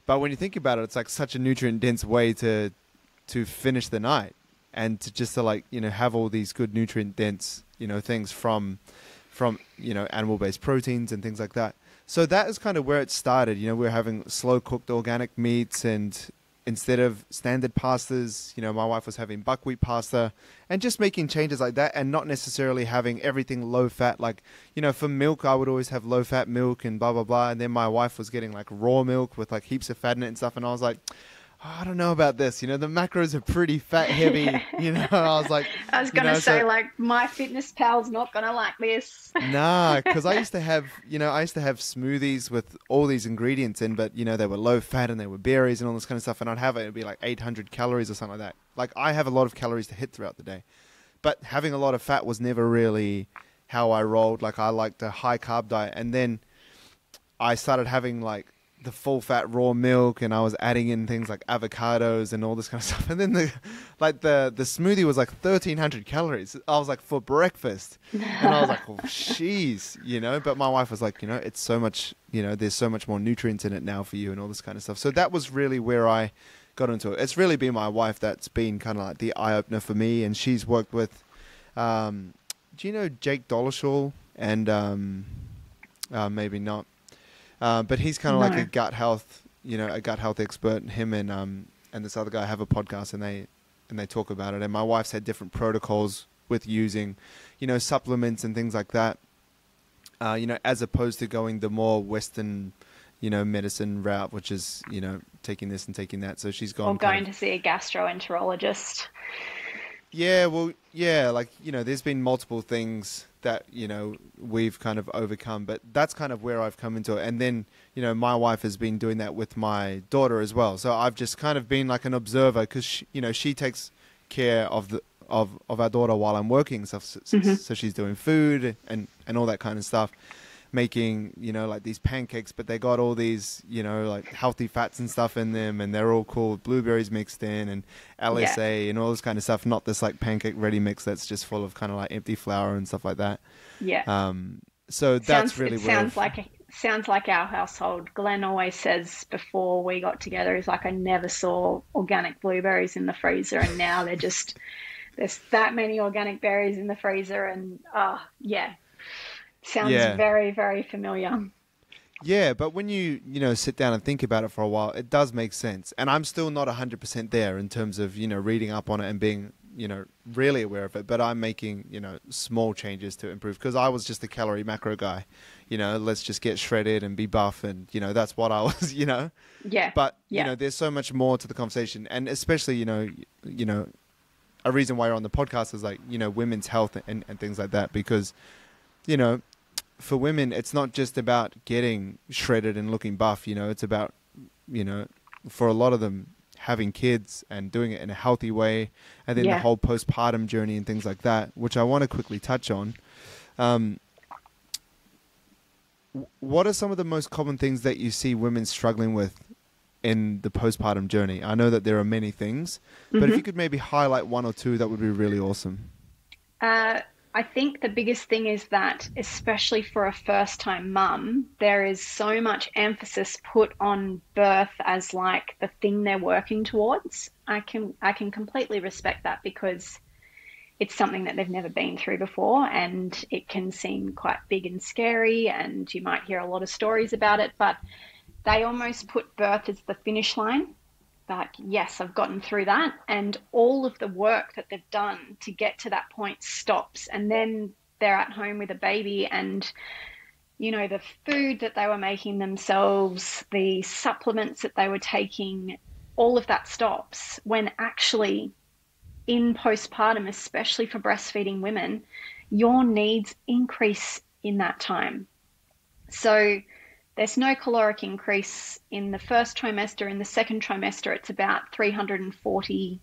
But when you think about it, it's like such a nutrient-dense way to finish the night, and to like, you know, have all these good nutrient-dense, you know, things from, you know, animal-based proteins and things like that. So that is kind of where it started. You know, we were having slow-cooked organic meats, and instead of standard pastas, you know, my wife was having buckwheat pasta, and just making changes like that, and not necessarily having everything low-fat. Like, you know, for milk, I would always have low-fat milk and blah, blah, blah. And then my wife was getting like raw milk with like heaps of fat in it and stuff. And I was like, oh, I don't know about this. You know, the macros are pretty fat heavy. You know, I was like, I was going to say, like, my fitness pal's not going to like this. Nah, because I used to have smoothies with all these ingredients in, but, you know, they were low fat and they were berries and all this kind of stuff. And I'd have it, it'd be like 800 calories or something like that. Like, I have a lot of calories to hit throughout the day. But having a lot of fat was never really how I rolled. Like, I liked a high carb diet. And then I started having like the full fat raw milk, and I was adding in things like avocados and all this kind of stuff. And then the smoothie was like 1,300 calories. I was like, for breakfast. And I was like, oh, jeez, you know, but my wife was like, you know, it's so much, you know, there's so much more nutrients in it now for you and all this kind of stuff. So that was really where I got into it. It's really been my wife that's been kind of like the eye opener for me. And she's worked with, do you know Jake Dolishall? And maybe not. But he's kind of like a gut health, you know, a gut health expert. Him and this other guy have a podcast, and they talk about it. And my wife's had different protocols with using, you know, supplements and things like that. You know, as opposed to going the more Western, you know, medicine route, which is, you know, taking this and taking that. So she's gone. Or going to see a gastroenterologist. Yeah, well, yeah, like, you know, there's been multiple things that, you know, we've kind of overcome, but that's kind of where I've come into it. And then, you know, my wife has been doing that with my daughter as well. So I've just kind of been like an observer, because, you know, she takes care of our daughter while I'm working. So she's doing food and all that kind of stuff, making, you know, like these pancakes, but they got all these, you know, like healthy fats and stuff in them, and they're all cool with blueberries mixed in and LSA and all this kind of stuff, not this like pancake ready mix that's just full of kind of like empty flour and stuff like that. So that's really where sounds like our household. Glenn always says before we got together, he's like, I never saw organic blueberries in the freezer, and now there's that many organic berries in the freezer, and sounds very, very familiar. Yeah, but when you know, sit down and think about it for a while, it does make sense. And I'm still not 100% there in terms of, you know, reading up on it and being, you know, really aware of it. But I'm making, you know, small changes to improve, because I was just a calorie macro guy. You know, let's just get shredded and be buff, and, you know, that's what I was, you know. Yeah. But, you know, there's so much more to the conversation. And especially, you know, a reason why you're on the podcast is like, you know, women's health and things like that, because, you know, for women, it's not just about getting shredded and looking buff. You know, it's about, you know, for a lot of them, having kids and doing it in a healthy way, and then the Yeah. whole postpartum journey and things like that, which I want to quickly touch on. What are some of the most common things that you see women struggling with in the postpartum journey? I know that there are many things, but if you could maybe highlight one or two, that would be really awesome. I think the biggest thing is that, especially for a first-time mum, there is so much emphasis put on birth as like the thing they're working towards. I can completely respect that because it's something that they've never been through before, and it can seem quite big and scary, and you might hear a lot of stories about it, but they almost put birth as the finish line. Like, yes, I've gotten through that. And all of the work that they've done to get to that point stops. And then they're at home with a baby, and, you know, the food that they were making themselves, the supplements that they were taking, all of that stops when actually in postpartum, especially for breastfeeding women, your needs increase in that time. So there's no caloric increase in the first trimester. In the second trimester, it's about 340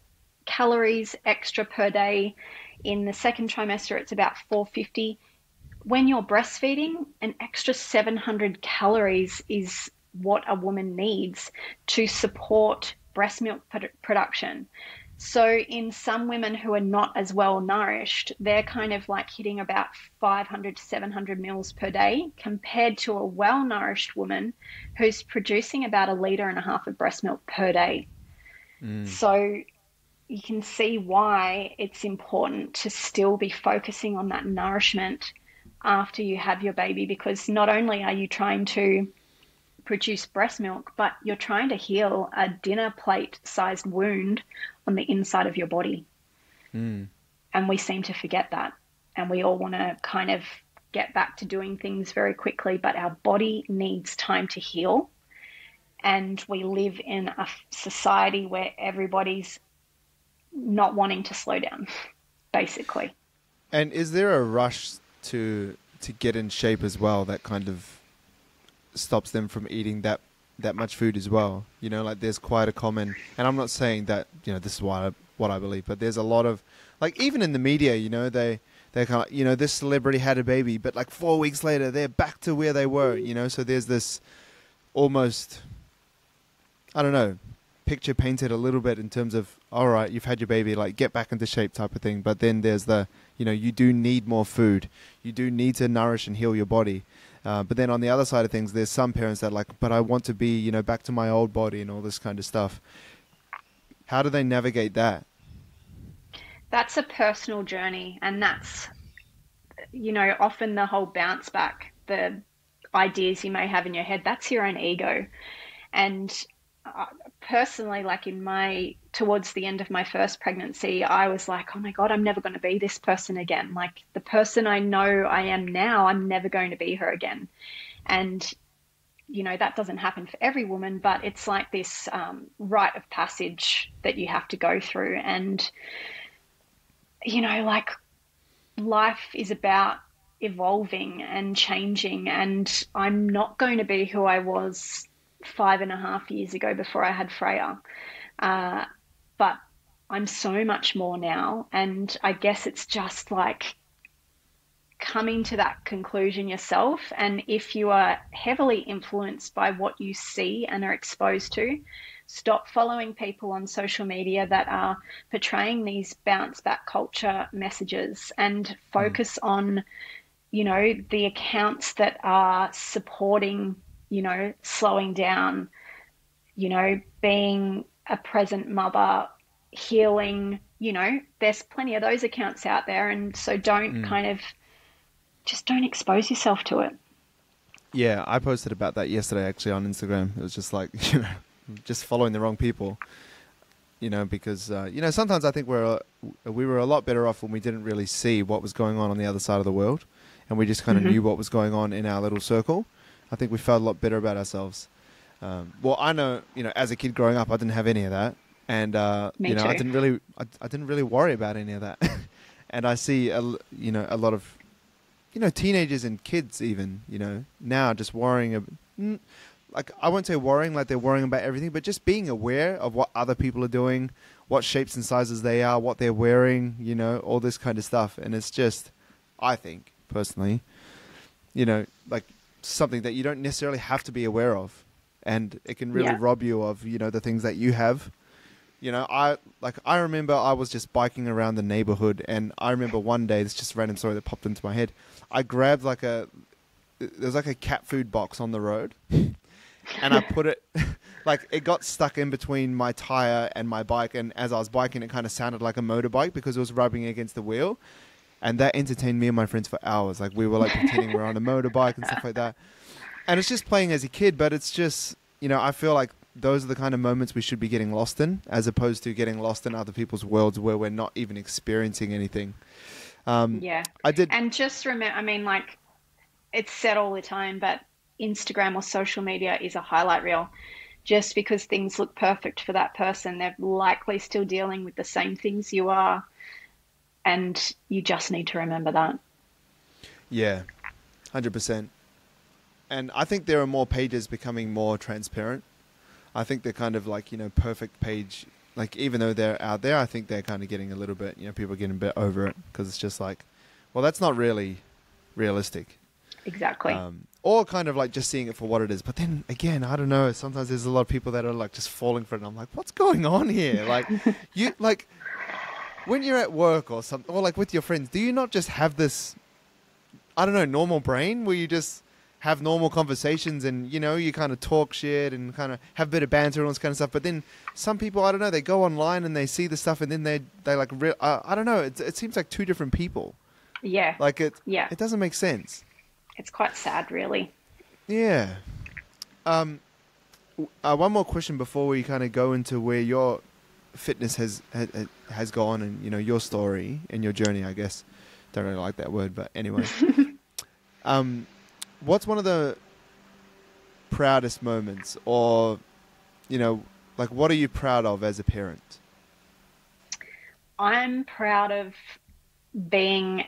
calories extra per day. In the second trimester, it's about 450. When you're breastfeeding, an extra 700 calories is what a woman needs to support breast milk production. So in some women who are not as well nourished, they're kind of like hitting about 500 to 700 mils per day compared to a well nourished woman who's producing about 1.5 liters of breast milk per day. So you can see why it's important to still be focusing on that nourishment after you have your baby, because not only are you trying to produce breast milk, but you're trying to heal a dinner plate sized wound on the inside of your body. And we seem to forget that. And we all want to kind of get back to doing things very quickly, but our body needs time to heal. And we live in a society where everybody's not wanting to slow down, basically. And is there a rush to get in shape as well that kind of stops them from eating that much food as well? You know, like there's quite a common, and I'm not saying that, you know, this is what I believe, but there's a lot of, like, even in the media, you know, they kind of, you know, this celebrity had a baby, but like 4 weeks later they're back to where they were, you know. So there's this almost, I don't know, picture painted a little bit in terms of, all right, you've had your baby, like get back into shape type of thing. But then there's the, you know, you do need more food, you do need to nourish and heal your body. But then on the other side of things, there's some parents that are like, but I want to be, you know, back to my old body and all this kind of stuff. How do they navigate that? That's a personal journey. And that's, you know, often the whole bounce back, the ideas you may have in your head, that's your own ego. And personally, like towards the end of my first pregnancy, I was like, oh my God, I'm never going to be this person again. Like the person I know I am now, I'm never going to be her again. And, you know, that doesn't happen for every woman, but it's like this rite of passage that you have to go through. And, you know, like life is about evolving and changing, and I'm not going to be who I was 5.5 years ago before I had Freya. But I'm so much more now. And I guess it's just like coming to that conclusion yourself. And if you are heavily influenced by what you see and are exposed to, stop following people on social media that are portraying these bounce back culture messages and focus on, you know, the accounts that are supporting, you know, slowing down, you know, being a present mother, healing, you know, there's plenty of those accounts out there. And so don't just don't expose yourself to it. Yeah, I posted about that yesterday actually on Instagram. It was just like, you know, just following the wrong people, you know, because, you know, sometimes I think we were a lot better off when we didn't really see what was going on the other side of the world, and we just kind of knew what was going on in our little circle. I think we felt a lot better about ourselves. Well, I know, you know, as a kid growing up, I didn't have any of that. And, you know, I didn't really worry about any of that. And I see, you know, a lot of, you know, teenagers and kids even, you know, now just worrying. like, I won't say worrying, like they're worrying about everything, but just being aware of what other people are doing, what shapes and sizes they are, what they're wearing, you know, all this kind of stuff. And it's just, I think, personally, you know, like something that you don't necessarily have to be aware of. And it can really rob you of, you know, the things that you have. You know, I remember I was just biking around the neighborhood, and I remember one day, this is just a random story that popped into my head. I grabbed there's like a cat food box on the road, and I put it, like, it got stuck in between my tire and my bike, and as I was biking, it kind of sounded like a motorbike because it was rubbing against the wheel, and that entertained me and my friends for hours. Like, we were like pretending we were on a motorbike and stuff like that, and it's just playing as a kid, but it's just, you know, I feel like those are the kind of moments we should be getting lost in, as opposed to getting lost in other people's worlds where we're not even experiencing anything. I did, and just remember, I mean, like, it's said all the time, but Instagram or social media is a highlight reel. Just because things look perfect for that person, they're likely still dealing with the same things you are. And you just need to remember that. Yeah, 100%. And I think there are more pages becoming more transparent. I think they're kind of like, you know, perfect page. Like, even though they're out there, I think they're kind of getting a little bit, you know, people are getting a bit over it because it's just like, well, that's not really realistic. Exactly. Or kind of like just seeing it for what it is. But then again, I don't know. Sometimes there's a lot of people that are like just falling for it. And I'm like, what's going on here? Like, you, like, when you're at work or something, or like with your friends, do you not just have this, I don't know, normal brain where you just have normal conversations and, you know, you kind of talk shit and kind of have a bit of banter and all this kind of stuff. But then some people, I don't know, they go online and they see the stuff and then they like, I don't know. It seems like two different people. Yeah. Like it doesn't make sense. It's quite sad, really. Yeah. One more question before we kind of go into where your fitness has gone and, you know, your story and your journey, I guess. Don't really like that word, but anyway. What's one of the proudest moments, or, you know, like, what are you proud of as a parent? I'm proud of being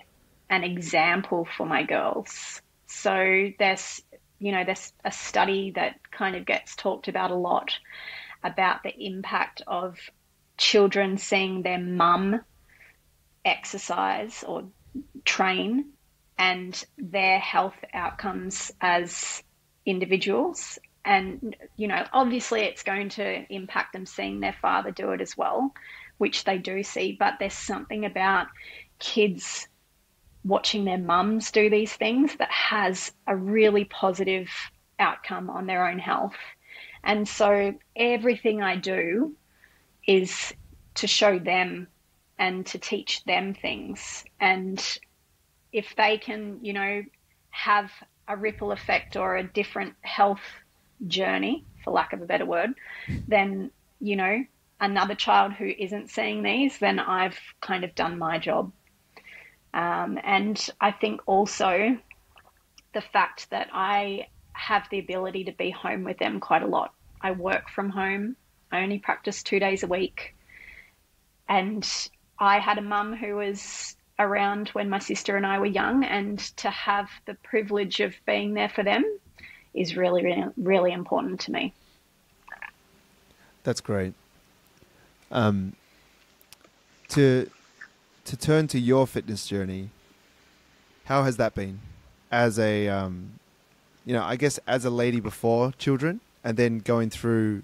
an example for my girls. So there's a study that kind of gets talked about a lot about the impact of children seeing their mum exercise or train and their health outcomes as individuals. And, you know, obviously it's going to impact them seeing their father do it as well, which they do see. But there's something about kids watching their mums do these things that has a really positive outcome on their own health. And so everything I do is to show them and to teach them things. And if they can, you know, have a ripple effect or a different health journey, for lack of a better word, then, you know, another child who isn't seeing these, then I've kind of done my job. And I think also the fact that I have the ability to be home with them quite a lot. I work from home. I only practice 2 days a week. And I had a mum who was around when my sister and I were young, and to have the privilege of being there for them is really, really, really important to me. That's great. To turn to your fitness journey, how has that been as a, you know, I guess as a lady before children and then going through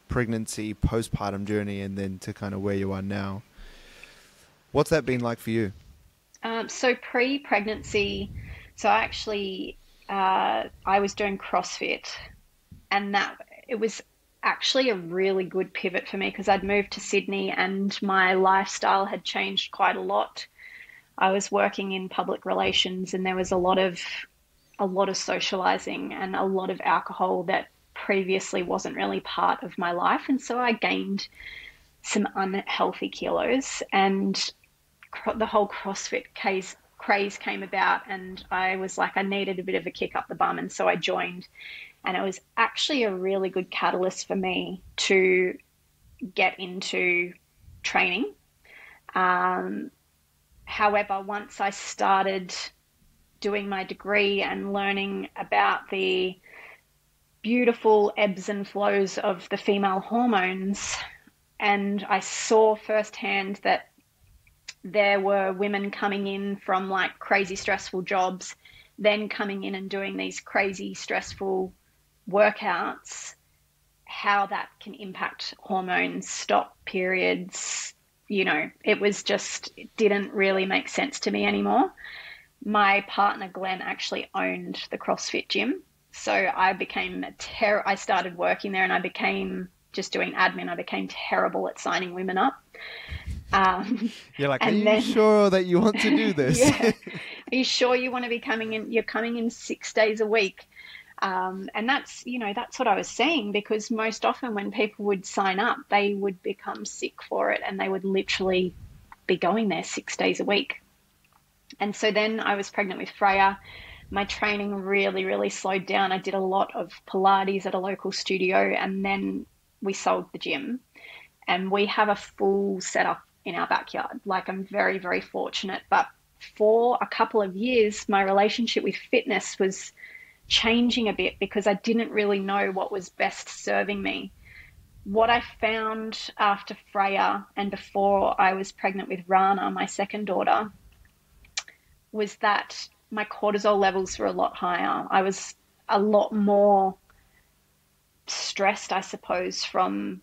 pregnancy, postpartum journey, and then to kind of where you are now? What's that been like for you? So pre-pregnancy, so I was doing CrossFit, and it was actually a really good pivot for me because I'd moved to Sydney and my lifestyle had changed quite a lot. I was working in public relations and there was a lot of socializing and a lot of alcohol that previously wasn't really part of my life. And so I gained some unhealthy kilos, and the whole CrossFit craze came about, and I was like, I needed a bit of a kick up the bum. And so I joined, and it was actually a really good catalyst for me to get into training. However, once I started doing my degree and learning about the beautiful ebbs and flows of the female hormones. And I saw firsthand that there were women coming in from like crazy stressful jobs, then coming in and doing these crazy stressful workouts, how that can impact hormones, stop periods. It didn't really make sense to me anymore. My partner Glenn actually owned the CrossFit gym. So I started working there, and I became just doing admin. I became terrible at signing women up. You're like, are And you sure that you want to do this? Yeah. Are you sure you want to be coming in? You're coming in 6 days a week. And that's what I was saying, because most often when people would sign up, they would become sick for it, and they would literally be going there 6 days a week. And so then I was pregnant with Freya. My training really, really slowed down. I did a lot of Pilates at a local studio, and then we sold the gym, and we have a full setup in our backyard. Like, I'm very, very fortunate. But for a couple of years, my relationship with fitness was changing a bit because I didn't really know what was best serving me. What I found after Freya and before I was pregnant with Rana, my second daughter, was that my cortisol levels were a lot higher. I was a lot more stressed, I suppose, from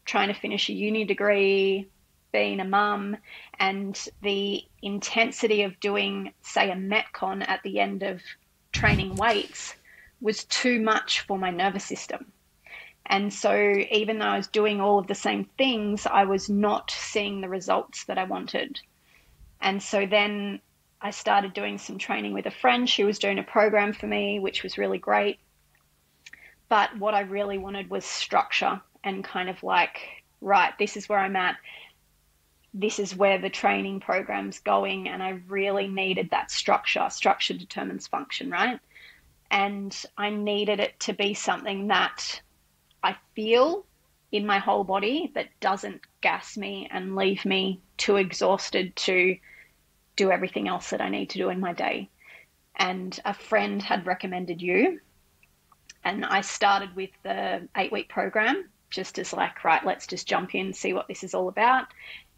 trying to finish a uni degree, being a mum, and the intensity of doing, say, a Metcon at the end of training weights was too much for my nervous system. And so even though I was doing all of the same things, I was not seeing the results that I wanted. And so then I started doing some training with a friend. She was doing a program for me, which was really great. But what I really wanted was structure, and kind of like, right, this is where I'm at. This is where the training program's going. And I really needed that structure. Structure determines function, right? And I needed it to be something that I feel in my whole body, that doesn't gas me and leave me too exhausted to do everything else that I need to do in my day. And a friend had recommended you, and I started with the 8-week program, just as like, right, let's just jump in, see what this is all about.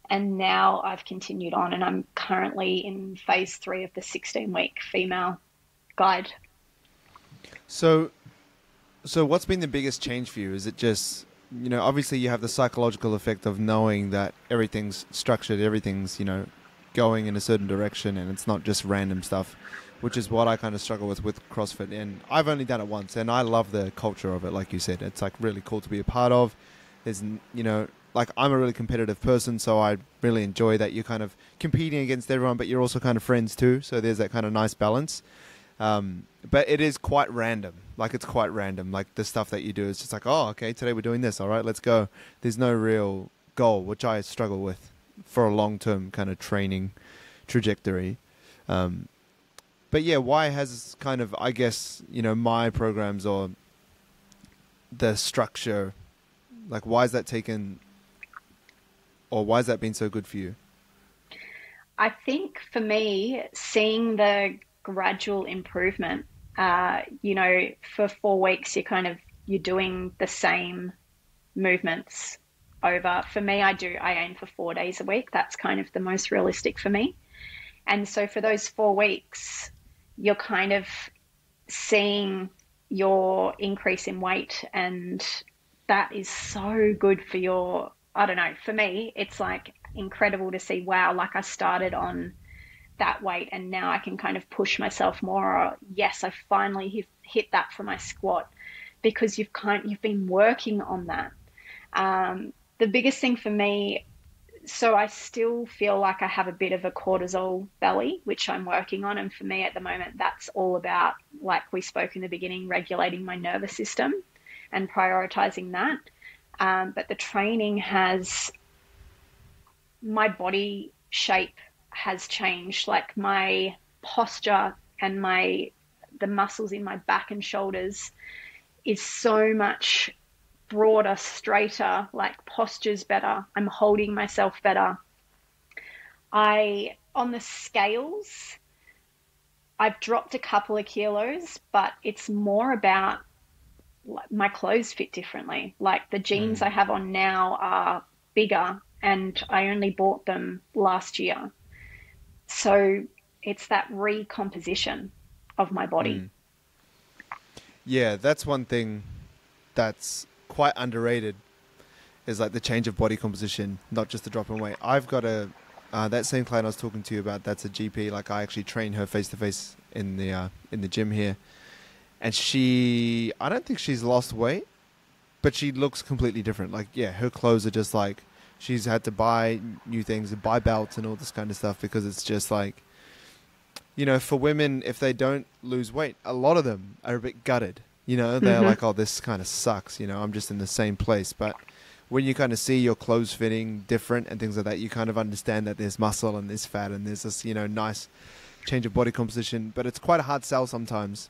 And now I've continued on, and I'm currently in phase 3 of the 16-week female guide. So what's been the biggest change for you? Is it just, obviously you have the psychological effect of knowing that everything's structured, everything's, going in a certain direction, and it's not just random stuff, which is what I kind of struggle with CrossFit. And I've only done it once, and I love the culture of it. Like you said, it's like really cool to be a part of. There's, like, I'm a really competitive person, so I really enjoy that you're kind of competing against everyone, but you're also kind of friends too. So there's that kind of nice balance. But it is quite random. Like, it's quite random. Like, the stuff that you do is just like, oh, okay, today we're doing this. All right, let's go. There's no real goal, which I struggle with for a long-term kind of training trajectory. But yeah, why has kind of, I guess, my programs or the structure, like, why has that taken, or why has that been so good for you? I think for me, seeing the gradual improvement, for 4 weeks, you're doing the same movements over. For me, I aim for 4 days a week. That's kind of the most realistic for me. And so for those 4 weeks, you're kind of seeing your increase in weight, and that is so good for your, I don't know, for me, it's like incredible to see, wow, like I started on that weight and now I can kind of push myself more. Or, yes, I finally hit that for my squat, because you've been working on that. The biggest thing for me, so I still feel like I have a bit of a cortisol belly, which I'm working on. And for me at the moment, that's all about, like we spoke in the beginning, regulating my nervous system and prioritizing that. But the training my body shape has changed, like my posture and the muscles in my back and shoulders is so much broader, straighter, like posture's better. I'm holding myself better. On the scales, I've dropped a couple of kilos, but it's more about my clothes fit differently. Like the jeans I have on now are bigger and I only bought them last year. So it's that recomposition of my body. Yeah, that's one thing that's quite underrated is like the change of body composition, not just the drop in weight. I've got that same client I was talking to you about. That's a GP. Like I actually train her face to face in the gym here, and I don't think she's lost weight, but she looks completely different. Like yeah, her clothes are just like she's had to buy new things and buy belts and all this kind of stuff because it's just like, you know, for women, if they don't lose weight, a lot of them are a bit gutted. You know, they're like, oh, this kind of sucks. You know, I'm just in the same place. But when you kind of see your clothes fitting different and things like that, you kind of understand that there's muscle and there's fat and there's this, you know, nice change of body composition. But it's quite a hard sell sometimes,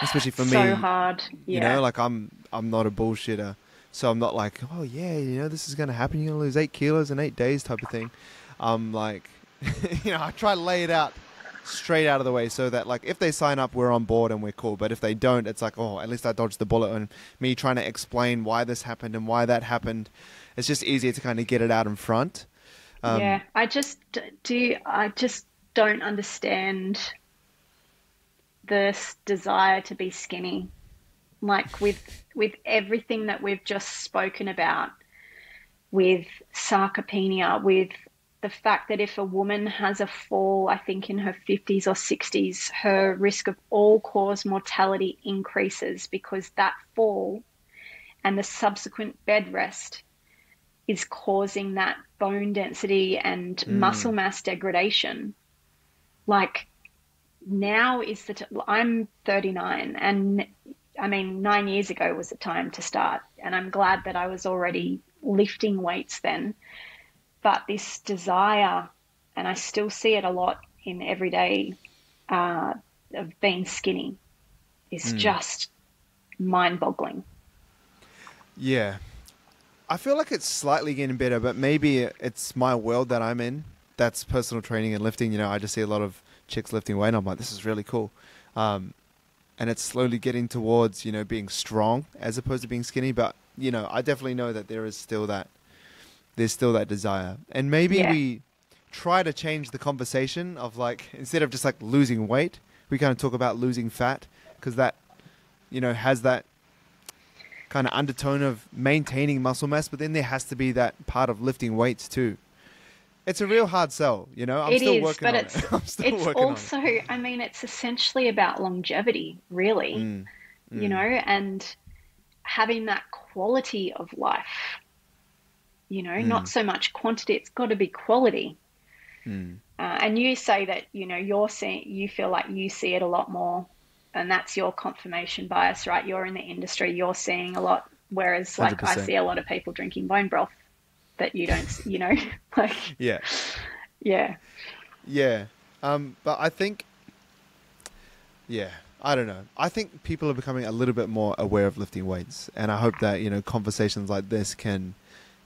especially for me. So hard. Yeah. You know, like I'm not a bullshitter. So I'm not like, oh, yeah, you know, this is going to happen. You're going to lose 8 kilos in 8 days type of thing. Like, you know, I try to lay it out straight out of the way so that like if they sign up we're on board and we're cool, but if they don't it's like, oh, at least I dodged the bullet. And me trying to explain why this happened and why that happened, it's just easier to kind of get it out in front. Yeah, I just don't understand this desire to be skinny, like with everything that we've just spoken about, with sarcopenia, with the fact that if a woman has a fall, I think in her 50s or 60s, her risk of all-cause mortality increases because that fall and the subsequent bed rest is causing that bone density and muscle mass degradation. Like now is I'm 39 and I mean 9 years ago was the time to start, and I'm glad that I was already lifting weights then. But this desire, and I still see it a lot in everyday of being skinny, is just mind-boggling. Yeah. I feel like it's slightly getting better, but maybe it's my world that I'm in. That's personal training and lifting. You know, I just see a lot of chicks lifting weight, and I'm like, this is really cool. And it's slowly getting towards, you know, being strong as opposed to being skinny. But, you know, I definitely know that there's still that desire. And maybe we try to change the conversation of like, instead of just like losing weight, we kind of talk about losing fat, because that, you know, has that kind of undertone of maintaining muscle mass, but then there has to be that part of lifting weights too. It's a real hard sell, you know. I'm still working on it. It's also, I mean, it's essentially about longevity, really, you know, and having that quality of life. You know, not so much quantity, it's got to be quality. And you say that, you know, you feel like you see it a lot more, and that's your confirmation bias, right? You're in the industry, you're seeing a lot, whereas like 100%. I see a lot of people drinking bone broth that you don't, you know, like. Yeah. But I think, I don't know. I think people are becoming a little bit more aware of lifting weights, and I hope that, you know, conversations like this can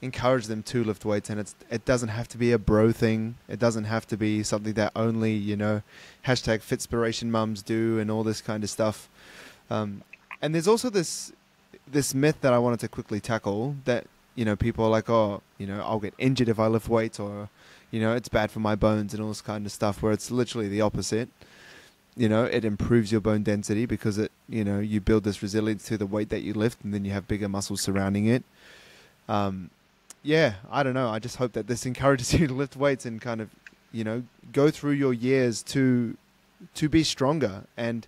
encourage them to lift weights. And it doesn't have to be a bro thing. It doesn't have to be something that only, you know, #Fitspiration mums do and all this kind of stuff. And there's also this myth that I wanted to quickly tackle, that, you know, people are like, oh, you know, I'll get injured if I lift weights, or, you know, it's bad for my bones and all this kind of stuff, where it's literally the opposite. You know, it improves your bone density because it, you know, you build this resilience to the weight that you lift, and then you have bigger muscles surrounding it. I don't know. I just hope that this encourages you to lift weights and kind of, you know, go through your years to be stronger. And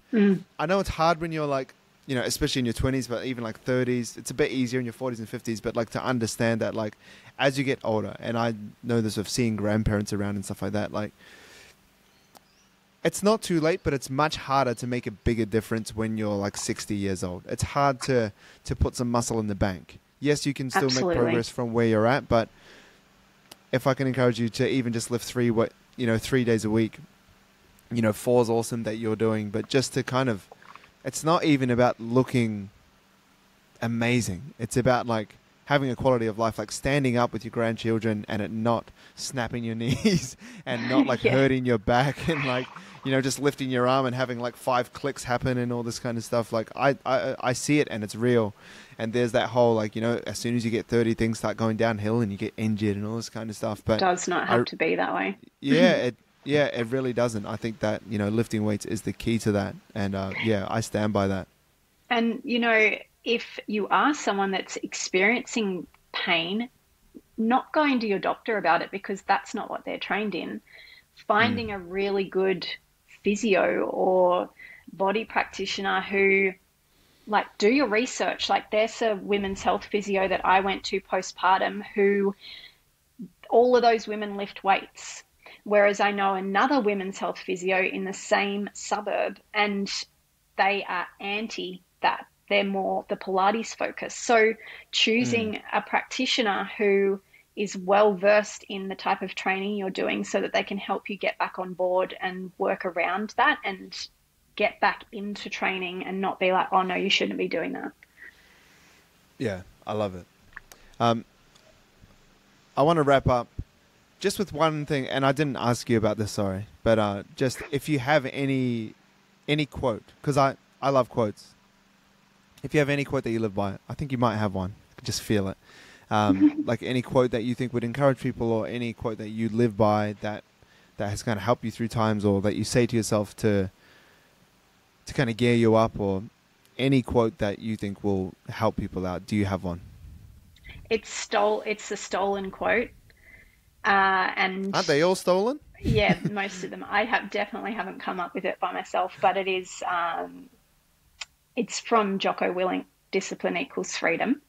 I know it's hard when you're like, you know, especially in your 20s, but even like 30s, it's a bit easier in your 40s and 50s, but like to understand that, like, as you get older, and I know this of seeing grandparents around and stuff like that, like, it's not too late, but it's much harder to make a bigger difference when you're like 60 years old. It's hard to put some muscle in the bank. Yes, you can still make progress from where you're at, but if I can encourage you to even just lift 3 days a week, you know, 4 is awesome that you're doing, but just to kind of, it's not even about looking amazing. It's about like having a quality of life, like standing up with your grandchildren and it not snapping your knees and not like hurting your back, and like, just lifting your arm and having like 5 clicks happen and all this kind of stuff. Like I see it and it's real. And there's that whole, like, as soon as you get 30, things start going downhill and you get injured and all this kind of stuff. But Does not have to be that way. Yeah, it really doesn't. I think that, lifting weights is the key to that. And I stand by that. And, if you are someone that's experiencing pain, not going to your doctor about it because that's not what they're trained in. Finding a really good physio or body practitioner who, like, do your research. Like, there's a women's health physio that I went to postpartum who all of those women lift weights. Whereas I know another women's health physio in the same suburb and they are anti that. They're more the Pilates focus. So choosing a practitioner who is well versed in the type of training you're doing so that they can help you get back on board and work around that and get back into training and not be like, oh no, you shouldn't be doing that. Yeah, I love it. I want to wrap up just with one thing, and I didn't ask you about this, sorry, but just if you have any quote, because I love quotes. If you have any quote that you live by, I think you might have one. I can just feel it. Like any quote that you think would encourage people, or any quote that you live by that has kind of helped you through times, or that you say to yourself to kind of gear you up, or any quote that you think will help people out. Do you have one? It's a stolen quote. And aren't they all stolen? Yeah, most of them. I definitely haven't come up with it by myself, but it is, it's from Jocko Willink, Discipline Equals Freedom.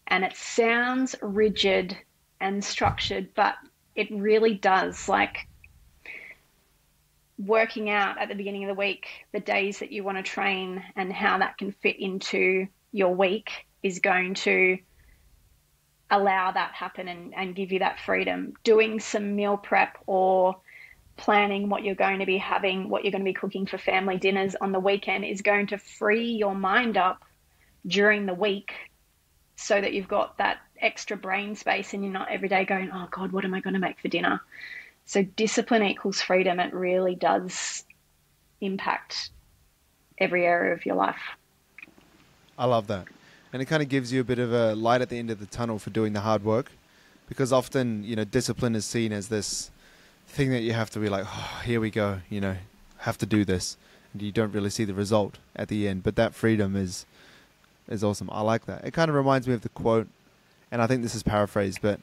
And it sounds rigid and structured, but it really does. Like, working out at the beginning of the week, the days that you want to train and how that can fit into your week is going to allow that happen and give you that freedom. Doing some meal prep or planning what you're going to be having, what you're going to be cooking for family dinners on the weekend is going to free your mind up during the week so that you've got that extra brain space and you're not every day going, oh God, what am I going to make for dinner? So discipline equals freedom. It really does impact every area of your life. I love that. And it kind of gives you a bit of a light at the end of the tunnel for doing the hard work, because often, discipline is seen as this thing that you have to be like, oh, here we go, have to do this. And you don't really see the result at the end. But that freedom is awesome. I like that. It kind of reminds me of the quote, and I think this is paraphrased, but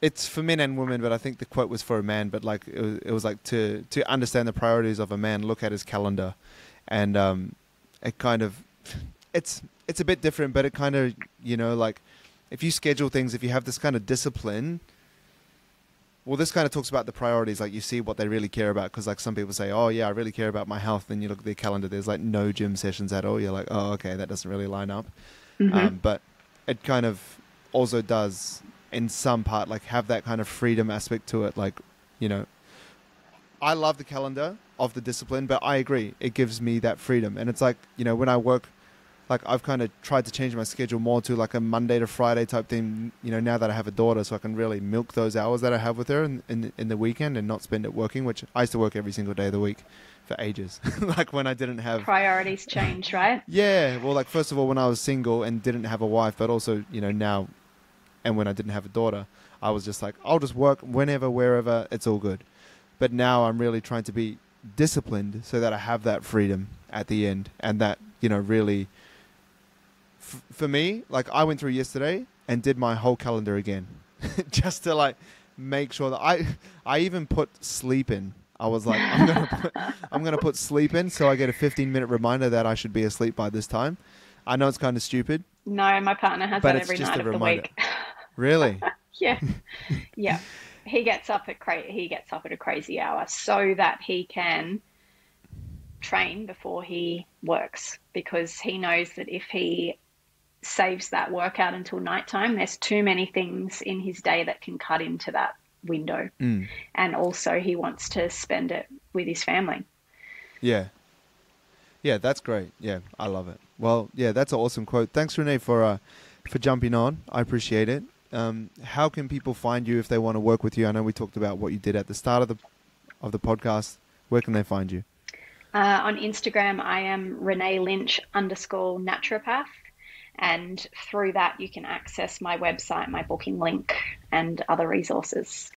it's for men and women, but I think the quote was for a man, but like it was like to understand the priorities of a man, look at his calendar. And it kind of, it's a bit different, but it kind of, like if you schedule things, if you have this kind of discipline, well, this kind of talks about the priorities, like you see what they really care about. Because like some people say, oh yeah, I really care about my health. Then you look at their calendar, there's like no gym sessions at all. You're like, oh, okay, that doesn't really line up. Mm-hmm. But it kind of also does in some part, like have that kind of freedom aspect to it. Like, I love the calendar of the discipline, but I agree, it gives me that freedom. And it's like, when I work, like I've kind of tried to change my schedule more to like a Monday to Friday type thing, now that I have a daughter, so I can really milk those hours that I have with her in the weekend and not spend it working, which I used to work every single day of the week for ages. Like when I didn't have... Priorities change, right? Yeah. Well, like first of all, when I was single and didn't have a wife, but also, now, and when I didn't have a daughter, I was just like, I'll just work whenever, wherever, it's all good. But now I'm really trying to be disciplined so that I have that freedom at the end, and that, really... For me, like I went through yesterday and did my whole calendar again just to like make sure that I even put sleep in. I was like, I'm gonna put sleep in so I get a 15-minute reminder that I should be asleep by this time. I know it's kind of stupid. No, my partner has that every night of the week. Really? Yeah. Yeah. He gets up at a crazy hour so that he can train before he works, because he knows that if he saves that workout until nighttime, there's too many things in his day that can cut into that window. And also he wants to spend it with his family. Yeah, that's great. Yeah, I love it. Well, yeah, that's an awesome quote. Thanks, Renee, for jumping on. I appreciate it. How can people find you if they want to work with you? I know we talked about what you did at the start of of the podcast, where can they find you? On Instagram, I am Renee Lynch _naturopath. And through that, you can access my website, my booking link, and other resources.